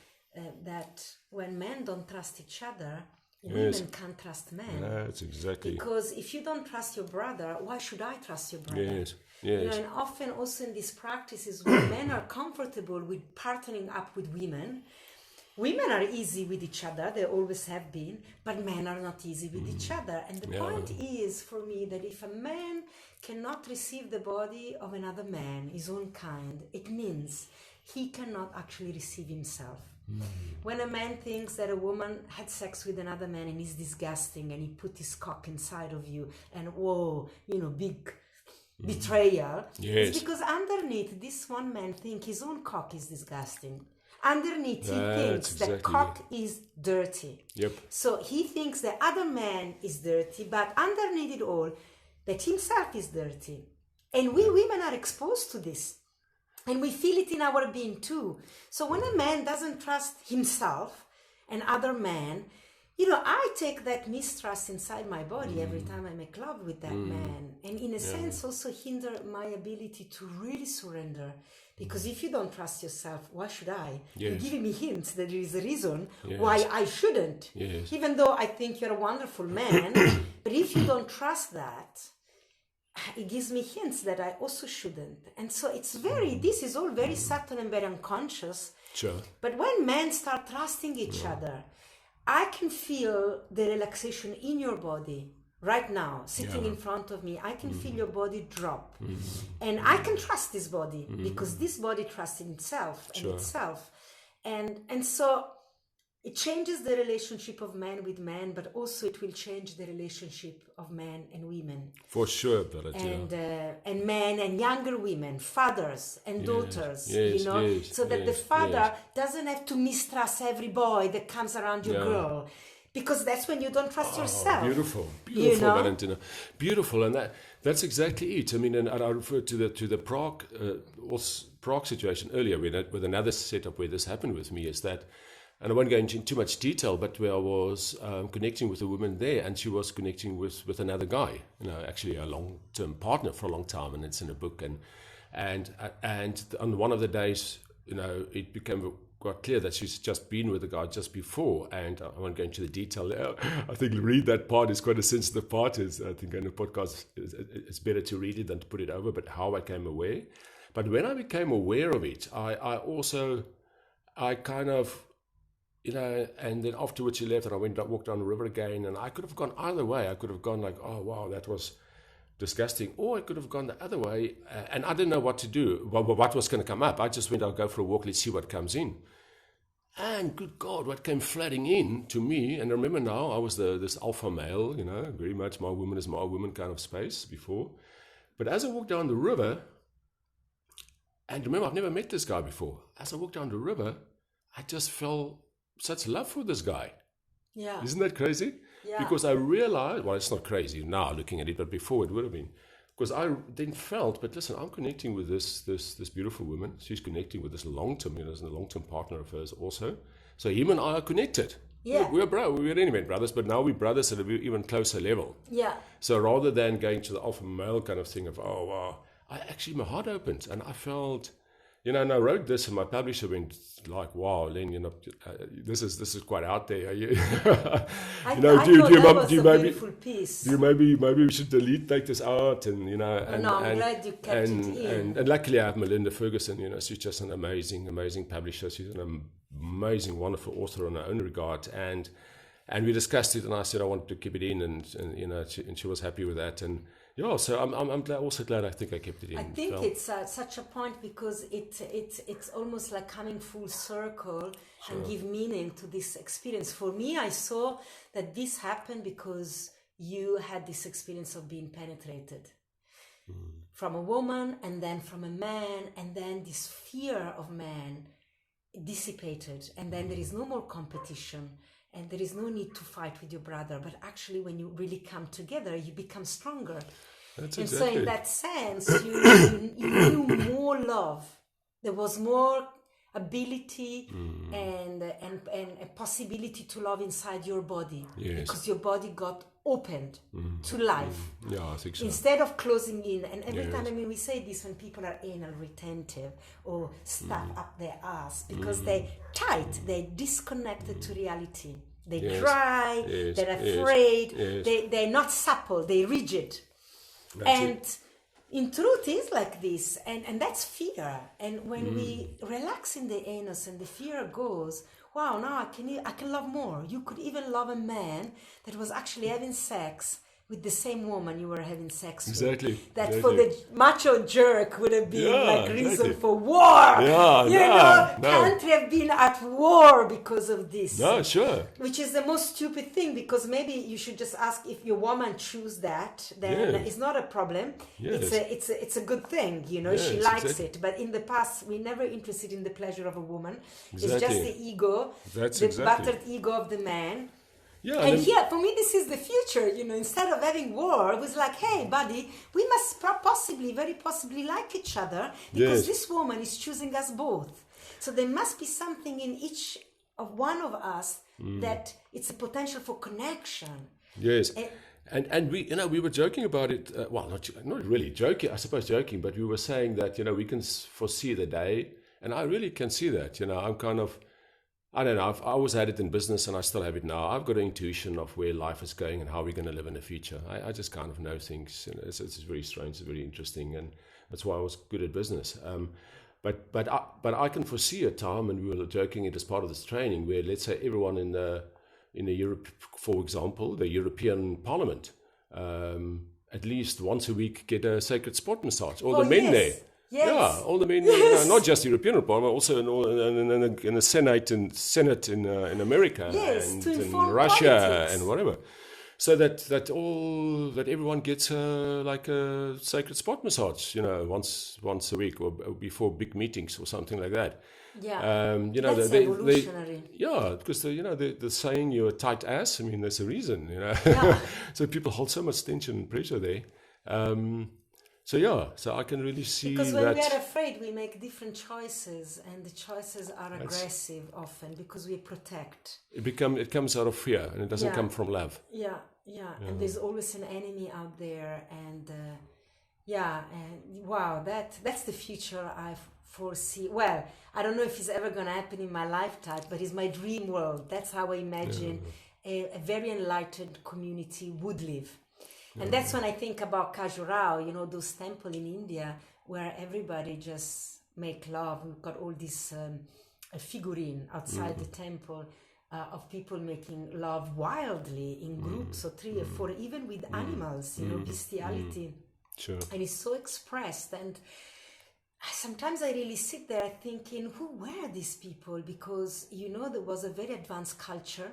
that when men don't trust each other, women can't trust men. That's exactly. Because if you don't trust your brother, why should I trust your brother? Yes. And often also in these practices where men are comfortable with partnering up with women are easy with each other, they always have been, but men are not easy with each other. And the point is, for me, that if a man cannot receive the body of another man, his own kind, it means he cannot actually receive himself. When a man thinks that a woman had sex with another man and is disgusting, and he put his cock inside of you, and whoa, big betrayal, it's because underneath this one man thinks his own cock is disgusting. Underneath he thinks that cock is dirty. Yep. So he thinks the other man is dirty, but underneath it all, that himself is dirty. And we women are exposed to this. And we feel it in our being too. So when a man doesn't trust himself and other men, I take that mistrust inside my body every time I make love with that man. And in a sense also hinder my ability to really surrender. Because if you don't trust yourself, why should I? You're giving me hints that there is a reason why I shouldn't. Yes. Even though I think you're a wonderful man, but if you don't trust that, it gives me hints that I also shouldn't. And so this is all very subtle and very unconscious. Sure. But when men start trusting each other, I can feel the relaxation in your body right now, sitting in front of me. I can feel your body drop. And I can trust this body because this body trusts in itself and itself. And so it changes the relationship of man with man, but also it will change the relationship of men and women. For sure, Valentina. And men and younger women, fathers and daughters, so that the father doesn't have to mistrust every boy that comes around your girl. Because that's when you don't trust yourself. Beautiful, Valentina. Beautiful, and that's exactly it. I mean, and I referred to the Prague situation earlier with another setup where this happened with me, is that, and I won't go into too much detail, but where I was connecting with a woman there, and she was connecting with another guy, actually a long-term partner for a long time, and it's in a book. And on one of the days, it became quite clear that she's just been with the guy just before, and I won't go into the detail now. I think read that part is quite a sensitive part. I think in a podcast it's better to read it than to put it over, but how I came aware. But when I became aware of it, I kind of, and then afterwards she left and I walked down the river again, and I could have gone either way. I could have gone like, oh wow, that was disgusting, or I could have gone the other way, and I didn't know what to do, what was going to come up. I just went, I'll go for a walk, let's see what comes in. And good God, what came flooding in to me, and I remember now I was this alpha male, very much my woman is my woman kind of space before. But as I walked down the river, and remember I've never met this guy before, as I walked down the river, I just felt such love for this guy. Yeah. Isn't that crazy? Yeah. Because I realized, well, it's not crazy now looking at it, but before it would have been. Because I then felt, but listen, I'm connecting with this beautiful woman. She's connecting with this long-term, a long-term partner of hers also. So him and I are connected. Yeah. We're anyway brothers, but now we're brothers at an even closer level. Yeah. So rather than going to the alpha male kind of thing of, oh, wow, my heart opened, and I felt, and I wrote this, and my publisher went like, "Wow, Len, this is quite out there." Maybe we should take this out, and I'm glad you kept it in. And luckily I have Melinda Ferguson. She's just an amazing publisher. She's an amazing, wonderful author in her own regard, and we discussed it, and I said I wanted to keep it in, and she was happy with that, and. Yeah, so I'm also glad I think I kept it in. I think it's such a point because it's almost like coming full circle and give meaning to this experience. For me, I saw that this happened because you had this experience of being penetrated from a woman and then from a man, and then this fear of man dissipated, and then there is no more competition. And there is no need to fight with your brother, but actually when you really come together, you become stronger. That's and exactly. So in that sense, you knew more love. There was more ability and a possibility to love inside your body, Yes. because your body got opened to life. Yeah, I think so. Instead of closing in, and every Yes. time, I mean, we say this when people are anal retentive or stuff up their ass because they're tight, they're disconnected to reality. They Yes. cry, Yes. they're Yes. afraid, Yes. they're not supple, they're rigid. And in truth, it's like this, and that's fear. And when we relax in the anus and the fear goes, wow, now I can love more. You could even love a man that was actually having sex with the same woman you were having sex Exactly. with. That Exactly. for the macho jerk would have been like reason exactly. for war. Yeah, you no, know, no. country have been at war because of this. No, sure. Which is the most stupid thing, because maybe you should just ask if your woman choose that, then Yes. it's not a problem. Yes. It's a good thing, you know, she Yes, likes exactly. it. But in the past, we're never interested in the pleasure of a woman. It's Exactly. just the ego, That's the exactly. battered ego of the man. Yeah, And then- here, for me, this is the future, you know, instead of having war, it was like, hey, buddy, we must very possibly like each other, because Yes. this woman is choosing us both. So there must be something in each of one of us that it's a potential for connection. Yes. Eh, And we, you know, we were joking about it. Well, not really joking, I suppose joking, but we were saying that, you know, we can foresee the day, and I really can see that. You know, I'm kind of, I don't know, I always had it in business, and I still have it now. I've got an intuition of where life is going and how we're going to live in the future. I just kind of know things. You know, it's very strange, it's very interesting, and that's why I was good at business. But I can foresee a time, and we were joking it as part of this training, where let's say everyone in the Europe, for example, the European Parliament, at least once a week get a sacred spot massage. All the men yes. there. Yes. Yeah, all the men, Yes. not just the European Parliament, also in the Senate in America Yes, and to in inform Russia politics. and whatever. So that everyone gets like a sacred spot massage, you know, once a week or before big meetings or something like that. Yeah. You know, That's evolutionary. yeah, because the saying you're a tight ass. I mean, there's a reason, you know. Yeah. So people hold so much tension and pressure there. So I can really see Because when that. we are afraid, we make different choices, and the choices are aggressive often because we protect. It comes out of fear, and it doesn't Yeah. come from love. Yeah. And there's always an enemy out there, and wow, that's the future I foresee. Well, I don't know if it's ever going to happen in my lifetime, but it's my dream world. That's how I imagine a very enlightened community would live. And that's when I think about Khajuraho, you know, those temples in India where everybody just make love. We've got all this figurine outside the temple of people making love wildly in groups, or 3 or 4, even with animals, you know, bestiality. Sure. And it's so expressed. And sometimes I really sit there thinking, who were these people? Because, you know, there was a very advanced culture.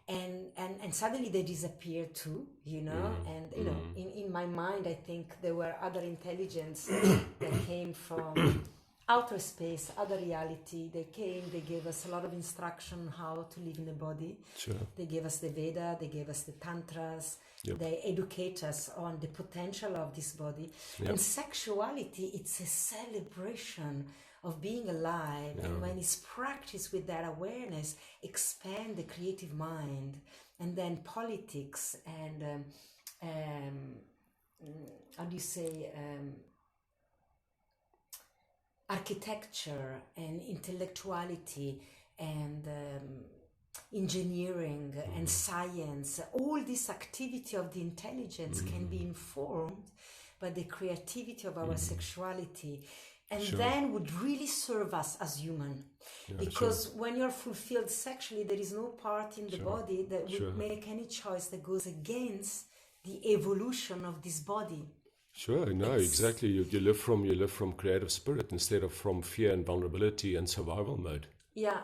And suddenly they disappeared too, you know, and you know, in my mind, I think there were other intelligence that came from outer space, other reality. They came, they gave us a lot of instruction how to live in the body. Sure. They gave us the Veda, they gave us the Tantras, they educate us on the potential of this body. And sexuality, it's a celebration of being alive, and when it's practiced with that awareness, expand the creative mind. And then politics and how do you say, architecture and intellectuality and engineering and science, all this activity of the intelligence can be informed by the creativity of our sexuality. And then would really serve us as human. Because when you're fulfilled sexually, there is no part in the body that would make any choice that goes against the evolution of this body. Sure, no, exactly. You live from creative spirit instead of from fear and vulnerability and survival mode. Yeah.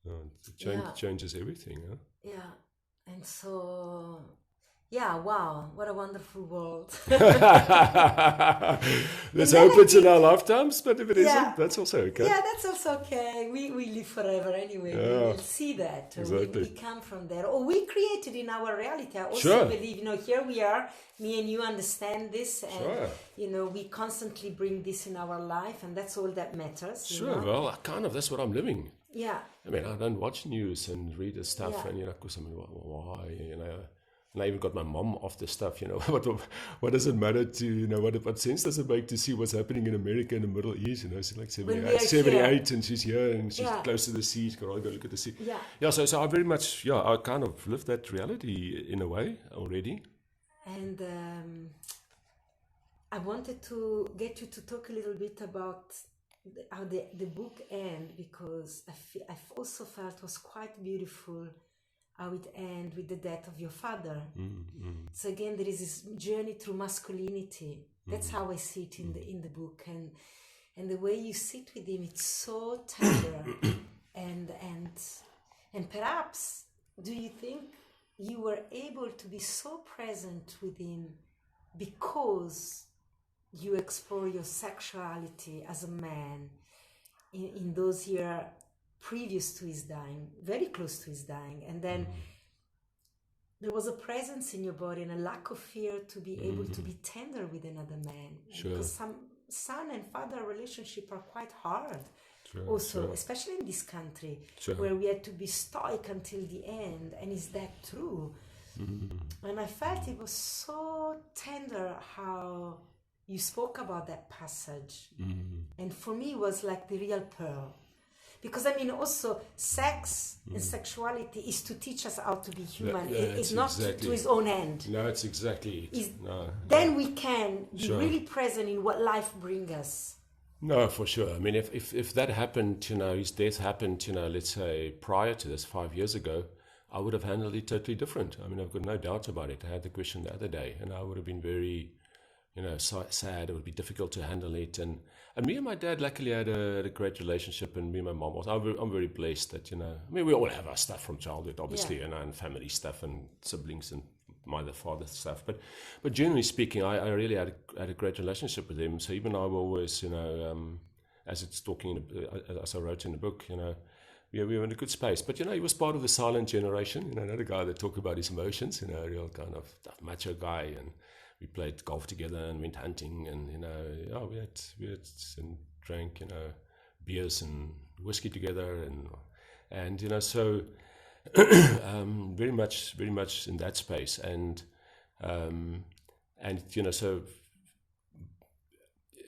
It changes everything. Huh? Yeah. And so Yeah, wow, what a wonderful world. Let's hope it's in our lifetimes, but if it Yeah. not that's also okay. Yeah, that's also okay. We live forever anyway. We Yeah, will see that. exactly. We come from there. Or we created in our reality. I also Sure. believe, here we are, me and you understand this, and, Sure. we constantly bring this in our life, and that's all that matters. Sure, well, that's what I'm living. Yeah. I mean, I don't watch news and read the stuff, Yeah. and because I mean, why, and I even got my mom off the stuff. What does it matter to what sense does it make to see what's happening in America and the Middle East? She's like 78, and she's here, and she's close to the sea. She's got to go look at the sea. Yeah. So I very much, I kind of live that reality in a way already. And I wanted to get you to talk a little bit about how the book ends, because I've also felt it was quite beautiful how it ends with the death of your father. Mm-hmm. So again, there is this journey through masculinity. That's how I see it in the book, and the way you sit with him, it's so tender, and perhaps, do you think you were able to be so present with him because you explore your sexuality as a man in those years previous to his dying, very close to his dying, and then there was a presence in your body and a lack of fear to be able to be tender with another man? Sure. Because some son and father relationship are quite hard. Sure, also, sure. especially in this country, Sure. where we had to be stoic until the end. And is that true? And I felt it was so tender how you spoke about that passage. And for me, it was like the real pearl. Because I mean, also, sex and sexuality is to teach us how to be human. It's not to his own end. No, it's exactly it. Then we can be really present in what life brings us. No, for sure. I mean, if that happened, his death happened, let's say prior to this, 5 years ago, I would have handled it totally different. I mean, I've got no doubt about it. I had the question the other day, and I would have been very, sad. It would be difficult to handle it. And me and my dad luckily had a great relationship, and me and my mom also. I'm very blessed that, I mean, we all have our stuff from childhood, obviously, and family stuff and siblings and mother, father stuff. But generally speaking, I really had a great relationship with him. So even I will always, as it's talking, as I wrote in the book, we were in a good space. But, he was part of the silent generation, another guy that talked about his emotions, a real kind of macho guy. And we played golf together and went hunting, and, we had and drank, beers and whiskey together. And so very much in that space. And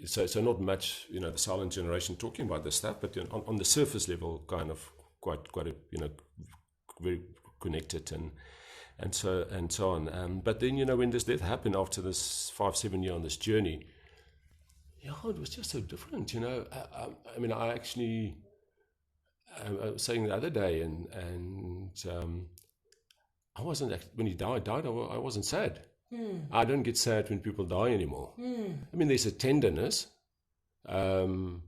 so not much, the silent generation talking about this stuff, but on the surface level, kind of quite a, very connected and so on. But then, when this death happened after this 5-7 year on this journey, it was just so different. I mean, I actually, I was saying the other day, and I wasn't, when he died, I wasn't sad. I don't get sad when people die anymore. I mean, there's a tenderness, but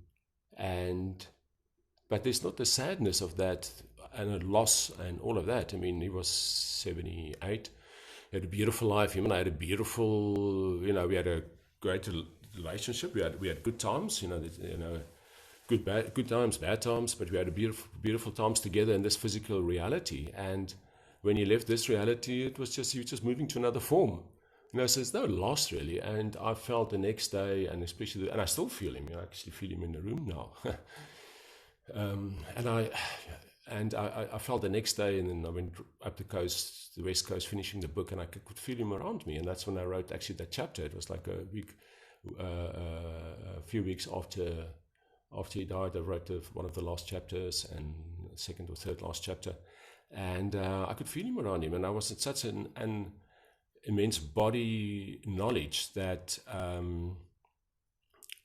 there's not the sadness of that and a loss and all of that. I mean, he was 78. He had a beautiful life. Him and I had a beautiful, we had a great relationship. We had good times, good times, bad times, but we had a beautiful times together in this physical reality. And when he left this reality, he was just moving to another form. So there's no loss really. And I felt the next day, and especially, and I still feel him. I actually feel him in the room now. And I felt the next day, and then I went up the coast, the West Coast, finishing the book, and I could feel him around me. And that's when I wrote actually that chapter. It was like a few weeks after he died. I wrote one of the last chapters, and second or third last chapter. And I could feel him around him, and I was at such an immense body knowledge that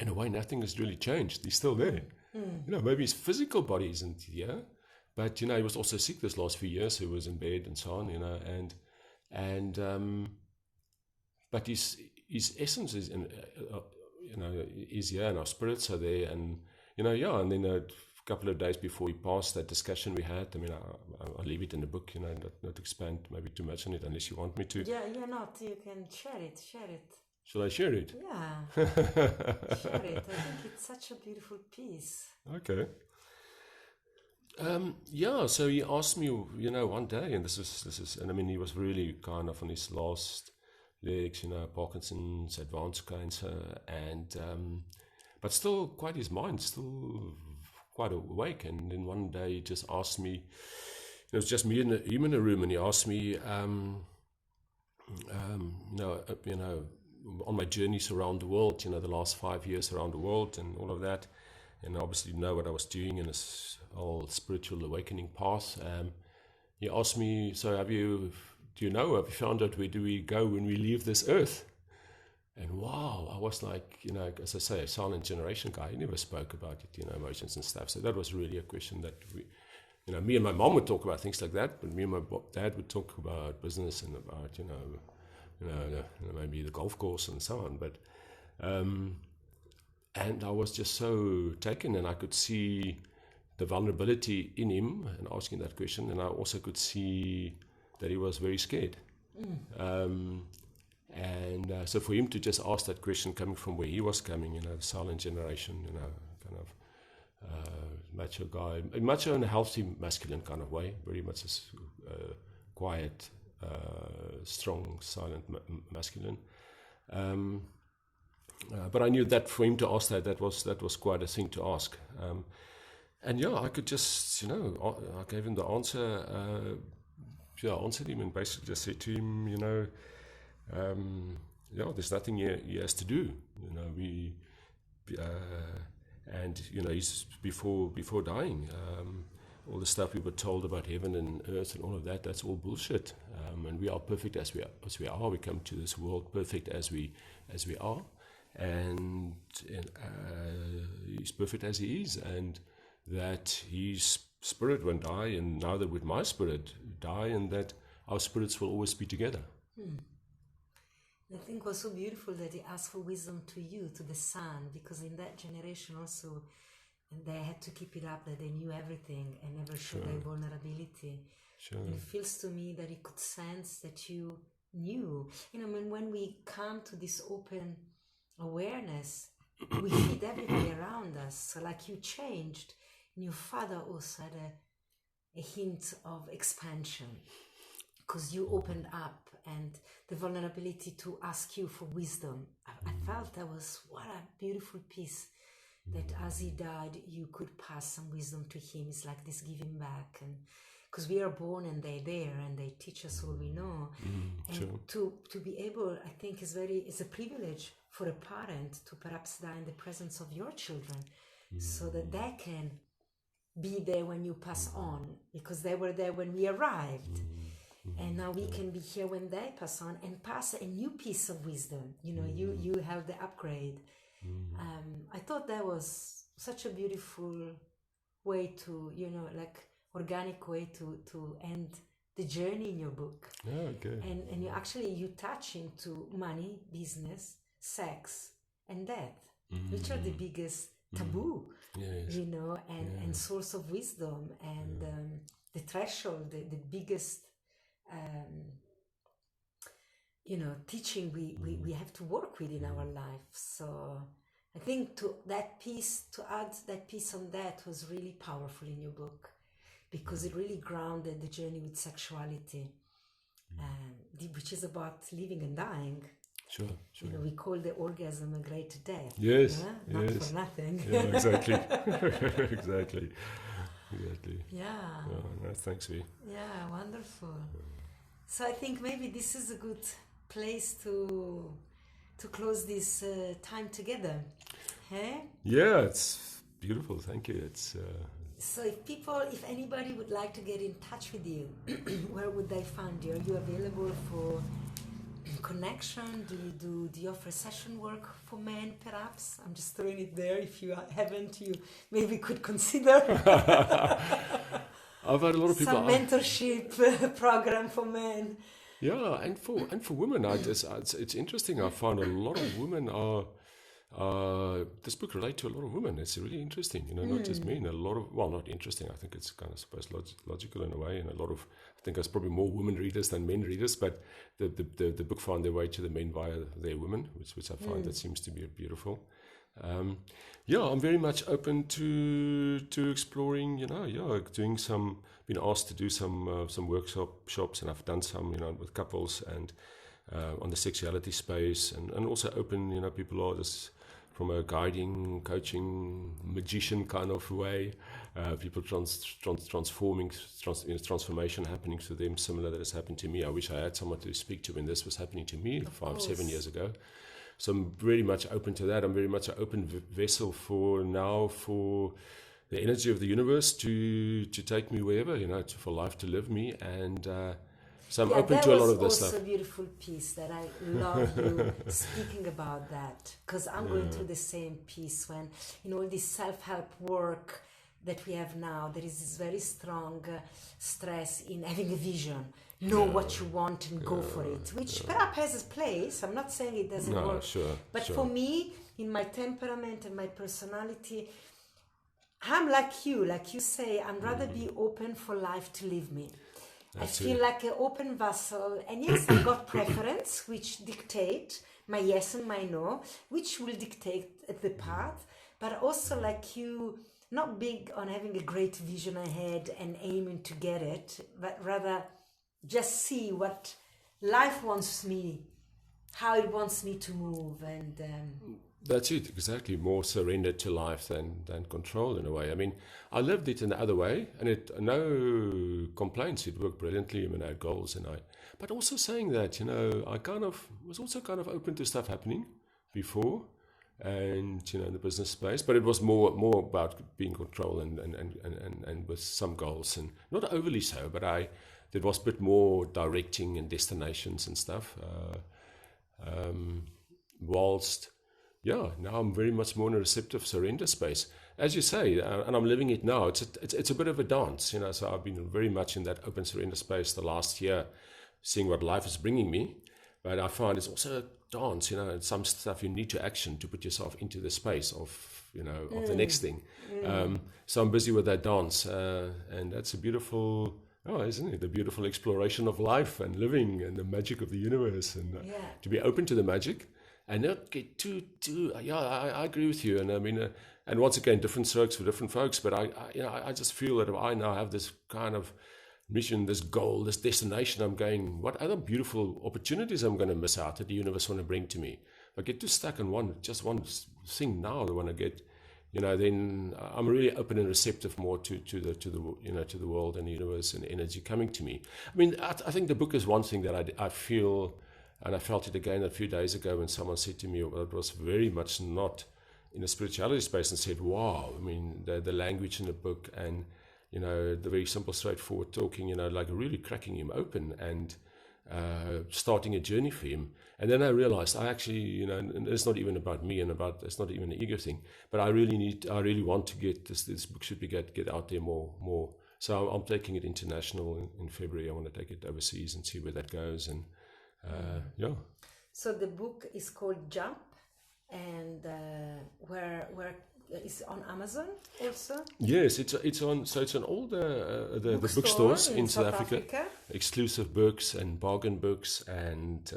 in a way nothing has really changed. He's still there. Maybe his physical body isn't here, but he was also sick this last few years. He was in bed and so on, but his essence is in, is here, and our spirits are there, and and then couple of days before we passed that discussion we had. I mean, I'll leave it in the book, not expand maybe too much on it unless you want me to. Yeah, you're not. You can share it. Shall I share it? Yeah, share it. I think it's such a beautiful piece. Okay. So he asked me, one day, and this is, and I mean, he was really kind of on his last legs, Parkinson's, advanced cancer, and but still quite his mind, still quite awake. And then one day he just asked me, it was just him in a room, and he asked me, on my journeys around the world, the last 5 years around the world and all of that, and obviously know what I was doing in this whole spiritual awakening path. He asked me, so have you found out where do we go when we leave this earth? And wow, I was like, as I say, a silent generation guy. He never spoke about it, emotions and stuff. So that was really a question that me and my mom would talk about things like that, but me and my dad would talk about business and about, maybe the golf course and so on. But, and I was just so taken, and I could see the vulnerability in him and asking that question. And I also could see that he was very scared. So for him to just ask that question coming from where he was coming, the silent generation, kind of macho guy, macho in a healthy masculine kind of way, very much as quiet, strong, silent masculine. But I knew that for him to ask that was quite a thing to ask. And I could just, I gave him the answer. I answered him and basically just said to him, there's nothing he has to do. He's before dying. All the stuff we were told about heaven and earth and all of that, that's all bullshit. And we are perfect as we are. We come to this world perfect as we are, and he's perfect as he is, and that his spirit won't die, and neither would my spirit die, and that our spirits will always be together. I think it was so beautiful that he asked for wisdom to you, to the son, because in that generation also they had to keep it up, that they knew everything and never showed their vulnerability. Sure. And it feels to me that he could sense that you knew. When we come to this open awareness, we feed everybody around us. So like you changed, and your father also had a hint of expansion, because you opened up, and the vulnerability to ask you for wisdom. I felt that was, what a beautiful piece, that as he died, you could pass some wisdom to him. It's like this giving back, and because we are born and they're there and they teach us all we know. And to be able, I think, it's a privilege for a parent to perhaps die in the presence of your children, so that they can be there when you pass on, because they were there when we arrived. And now we can be here when they pass on and pass a new piece of wisdom. You have the upgrade. I thought that was such a beautiful way to, organic way to end the journey in your book. Okay. And you touch into money, business, sex, and death, which are the biggest taboo, and source of wisdom, and the threshold, the biggest teaching we have to work with in our life. So I think to add that piece on that was really powerful in your book, because it really grounded the journey with sexuality, which is about living and dying. Sure. We call the orgasm a great death. Yes. Not for nothing. Yeah, exactly. Exactly. Yeah. No, thanks, V. Yeah, wonderful. So I think maybe this is a good place to close this time together. Hey? Yeah, it's beautiful. Thank you. It's. So if anybody would like to get in touch with you, where would they find you? Are you available for connection? Do you offer session work for men, perhaps? I'm just throwing it there. If you haven't, you maybe could consider. I've had a lot of people. Some mentorship program for men. Yeah, and for women, it's interesting. I find a lot of women are this book relates to a lot of women. It's really interesting, not just men. A lot of, well, not interesting. I think it's kind of suppose logical in a way, and a lot of, I think there's probably more women readers than men readers, but the book found their way to the men via their women, which I find that seems to be beautiful. I'm very much open to exploring, doing some, been asked to do some workshops, and I've done some, with couples and on the sexuality space, and also open, people are just from a guiding, coaching, magician kind of way, people transforming, transformation happening to them, similar that has happened to me. I wish I had someone to speak to when this was happening to me 5-7 years ago. So I'm very much open to that. I'm very much an open vessel for the energy of the universe to take me wherever, for life to live me. And so I'm open to a lot of this stuff. That was also a beautiful piece that I love you speaking about that, because I'm going through the same piece when, all this self-help work that we have now, there is this very strong stress in having a vision. Know what you want and go for it, which perhaps has a place. I'm not saying it doesn't work. But for me, in my temperament and my personality, I'm like you say, I'd rather be open for life to leave me. I feel like an open vessel, and yes, I've got preference, which dictate my yes and my no, which will dictate the path, but also like you, not big on having a great vision ahead and aiming to get it, but rather just see what life wants me, how it wants me to move, and that's it, exactly. More surrender to life than control, in a way. I mean, I lived it in the other way, and no complaints. It worked brilliantly. I mean, I had goals, but also saying that, I kind of was also kind of open to stuff happening before, and in the business space. But it was more about being control and with some goals, and not overly so, but there was a bit more directing and destinations and stuff. Whilst, now I'm very much more in a receptive surrender space, as you say, and I'm living it now. It's a bit of a dance, So I've been very much in that open surrender space the last year, seeing what life is bringing me. But I find it's also a dance, and some stuff you need to action to put yourself into the space of the next thing. So I'm busy with that dance, and that's a beautiful. Oh, isn't it? The beautiful exploration of life and living and the magic of the universe, and to be open to the magic and not get too. I agree with you, and I mean, and once again, different strokes for different folks. But I just feel that if I now have this kind of mission, this goal, this destination, I'm going, what other beautiful opportunities I'm going to miss out that the universe want to bring to me? If I get too stuck in one thing now, I want to get. Then I'm really open and receptive more to the world and the universe and energy coming to me. I mean, I think the book is one thing that I feel, and I felt it again a few days ago when someone said to me, well, it was very much not in the spirituality space, and said, wow, I mean, the language in the book and, the very simple, straightforward talking, like really cracking him open and starting a journey for him. And then I realized I actually, and it's not even about me and it's not even an ego thing, but I really want to get this book should be get out there more. So I'm taking it international in February. I want to take it overseas and see where that goes. And So the book is called Jump, and where is on Amazon also? Yes, it's on all the bookstores in South Africa. Exclusive Books and Bargain Books and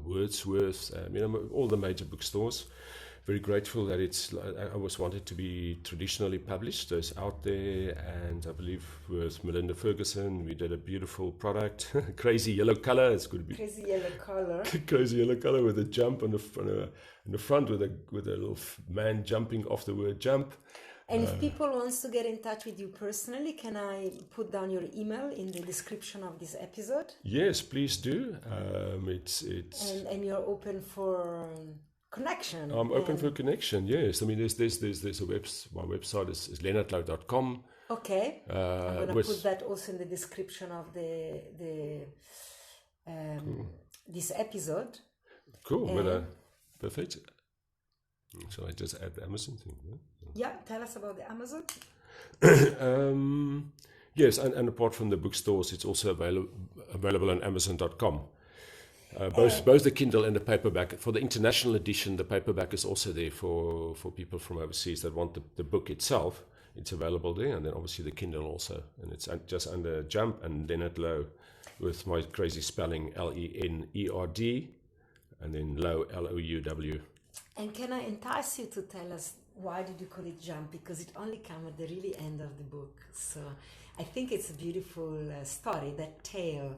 Wordsworth, all the major bookstores. Very grateful that I always wanted to be traditionally published. It's out there, and I believe with Melinda Ferguson, we did a beautiful product. Crazy yellow color. It's going to be crazy yellow color. Crazy yellow color with a jump on the front with a little man jumping off the word jump. And if people wants to get in touch with you personally, can I put down your email in the description of this episode? Yes, please do. It's and you're open for connection. I'm open for connection. Yes, I mean there's a my website is lenerdlouw.com. Okay, I'm gonna put that also in the description of the this episode. Cool. Well, perfect. Shall I just add the Amazon thing? Yeah, tell us about the Amazon. Yes, and apart from the bookstores, it's also available on Amazon.com. Both the Kindle and the paperback. For the international edition, the paperback is also there for people from overseas that want the book itself. It's available there, and then obviously the Kindle also. And it's just under Jump and Lenerd Louw, with my crazy spelling, Lenerd, and then Louw, Louw. And can I entice you to tell us why did you call it Jump? Because it only comes at the really end of the book. So I think it's a beautiful story, that tale.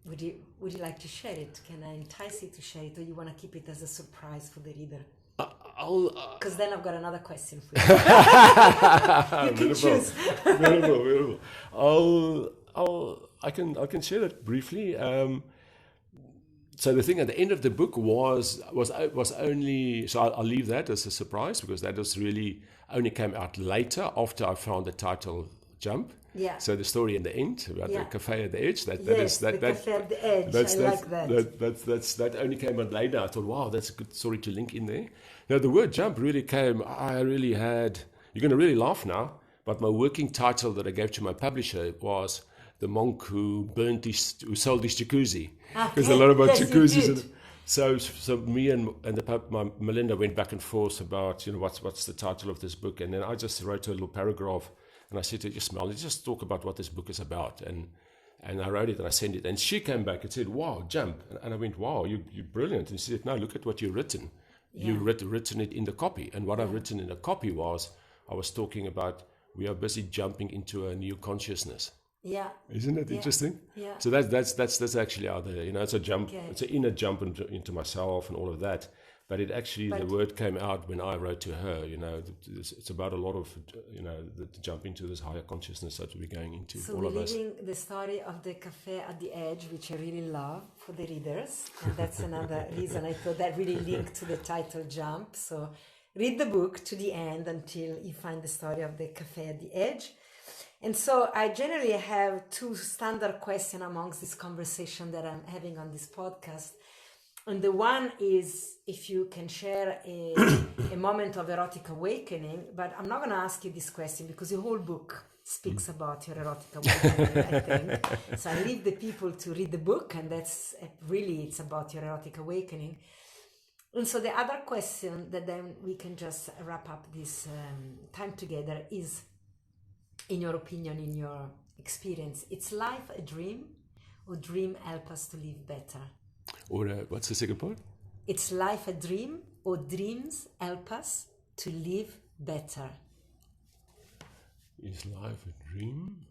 Would you like to share it? Can I entice you to share it, or you want to keep it as a surprise for the reader? Because then I've got another question for you. You can choose. Beautiful. I can share it briefly. So the thing at the end of the book was only, so I'll leave that as a surprise, because that was really only came out later after I found the title Jump. Yeah. So the story in the end about the cafe at the edge. Cafe at the edge. That only came out later. I thought, wow, that's a good story to link in there. Now the word jump really came. You're going to really laugh now, but my working title that I gave to my publisher was The Monk Who Sold His Jacuzzi. There's a lot about jacuzzis. So me and my Melinda went back and forth about what's the title of this book, and then I just wrote a little paragraph. And I said to her, let's just talk about what this book is about. And I wrote it and I sent it. And she came back and said, wow, Jump. And I went, wow, you're brilliant. And she said, no, look at what you've written. Yeah. You've written it in the copy. And what I've written in the copy was, I was talking about, we are busy jumping into a new consciousness. Yeah. Isn't it interesting? Yeah. So that's actually out there. It's a jump. Okay. It's an inner jump into myself and all of that. But the word came out when I wrote to her, it's about a lot of, the jump into this higher consciousness that we're going into, so all we're of us. leaving the story of the cafe at the edge, which I really love for the readers. And that's another reason I thought that really linked to the title Jump. So read the book to the end until you find the story of the cafe at the edge. And so I generally have two standard questions amongst this conversation that I'm having on this podcast. And the one is if you can share a moment of erotic awakening, but I'm not going to ask you this question because your whole book speaks about your erotic awakening, I think. So I leave the people to read the book, and it's about your erotic awakening. And so the other question that then we can just wrap up this time together is, in your opinion, in your experience, is life a dream, or dream help us to live better? Or what's the second part? It's life a dream, or dreams help us to live better? Is life a dream?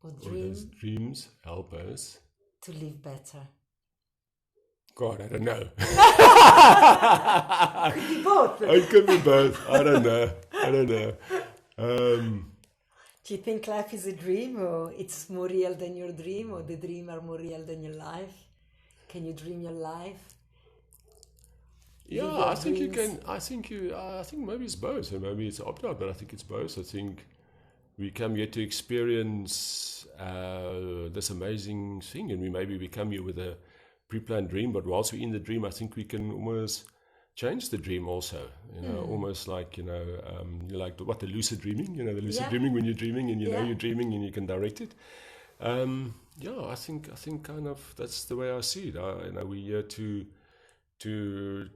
Or does dreams help us to live better? God, I don't know. Could be both. It could be both. I don't know. Do you think life is a dream, or it's more real than your dream, or the dream are more real than your life? Can you dream your life? Yeah, I think you can. I think maybe it's both, and maybe it's opt-out, but I think it's both. I think we come here to experience this amazing thing, and we come here with a pre-planned dream, but whilst we're in the dream, I think we can almost change the dream also, almost like, like the lucid dreaming, the lucid dreaming when you're dreaming and you're dreaming and you can direct it. I think kind of that's the way I see it. We're here to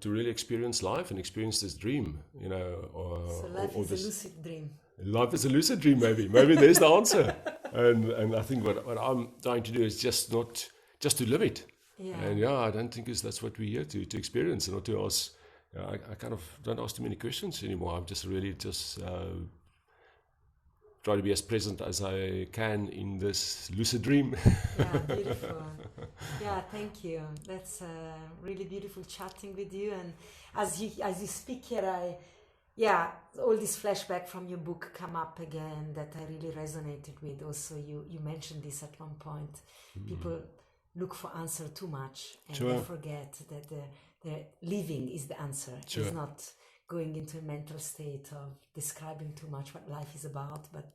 really experience life and experience this dream, So life is a lucid dream. Life is a lucid dream, maybe. Maybe there's the answer. And I think what I'm trying to do is just to live it. Yeah. And I don't think that's what we're here to experience, and not to ask. I kind of don't ask too many questions anymore. I'm just really try to be as present as I can in this lucid dream. Yeah, beautiful. Yeah, thank you. That's really beautiful chatting with you. And as you speak here, all this flashback from your book come up again that I really resonated with. Also, you mentioned this at one point. People look for answer too much, and they forget that the living is the answer. Sure. It's not going into a mental state of describing too much what life is about, but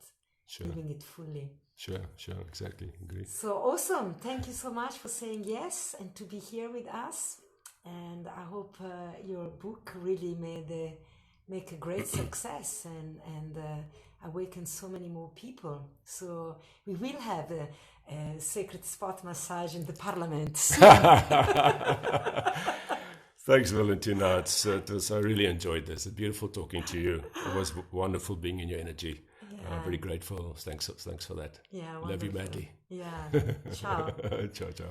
living it fully. Sure, exactly. Agree. So awesome. Thank you so much for saying yes and to be here with us. And I hope your book really make a great success and awaken so many more people. So we will have a sacred spot massage in the parliament. Thanks, Valentina. I really enjoyed this. It's beautiful talking to you. It was wonderful being in your energy. Yeah. Very grateful. Thanks for that. Yeah, Love you wonderful. madly. Yeah. Ciao. Ciao, ciao.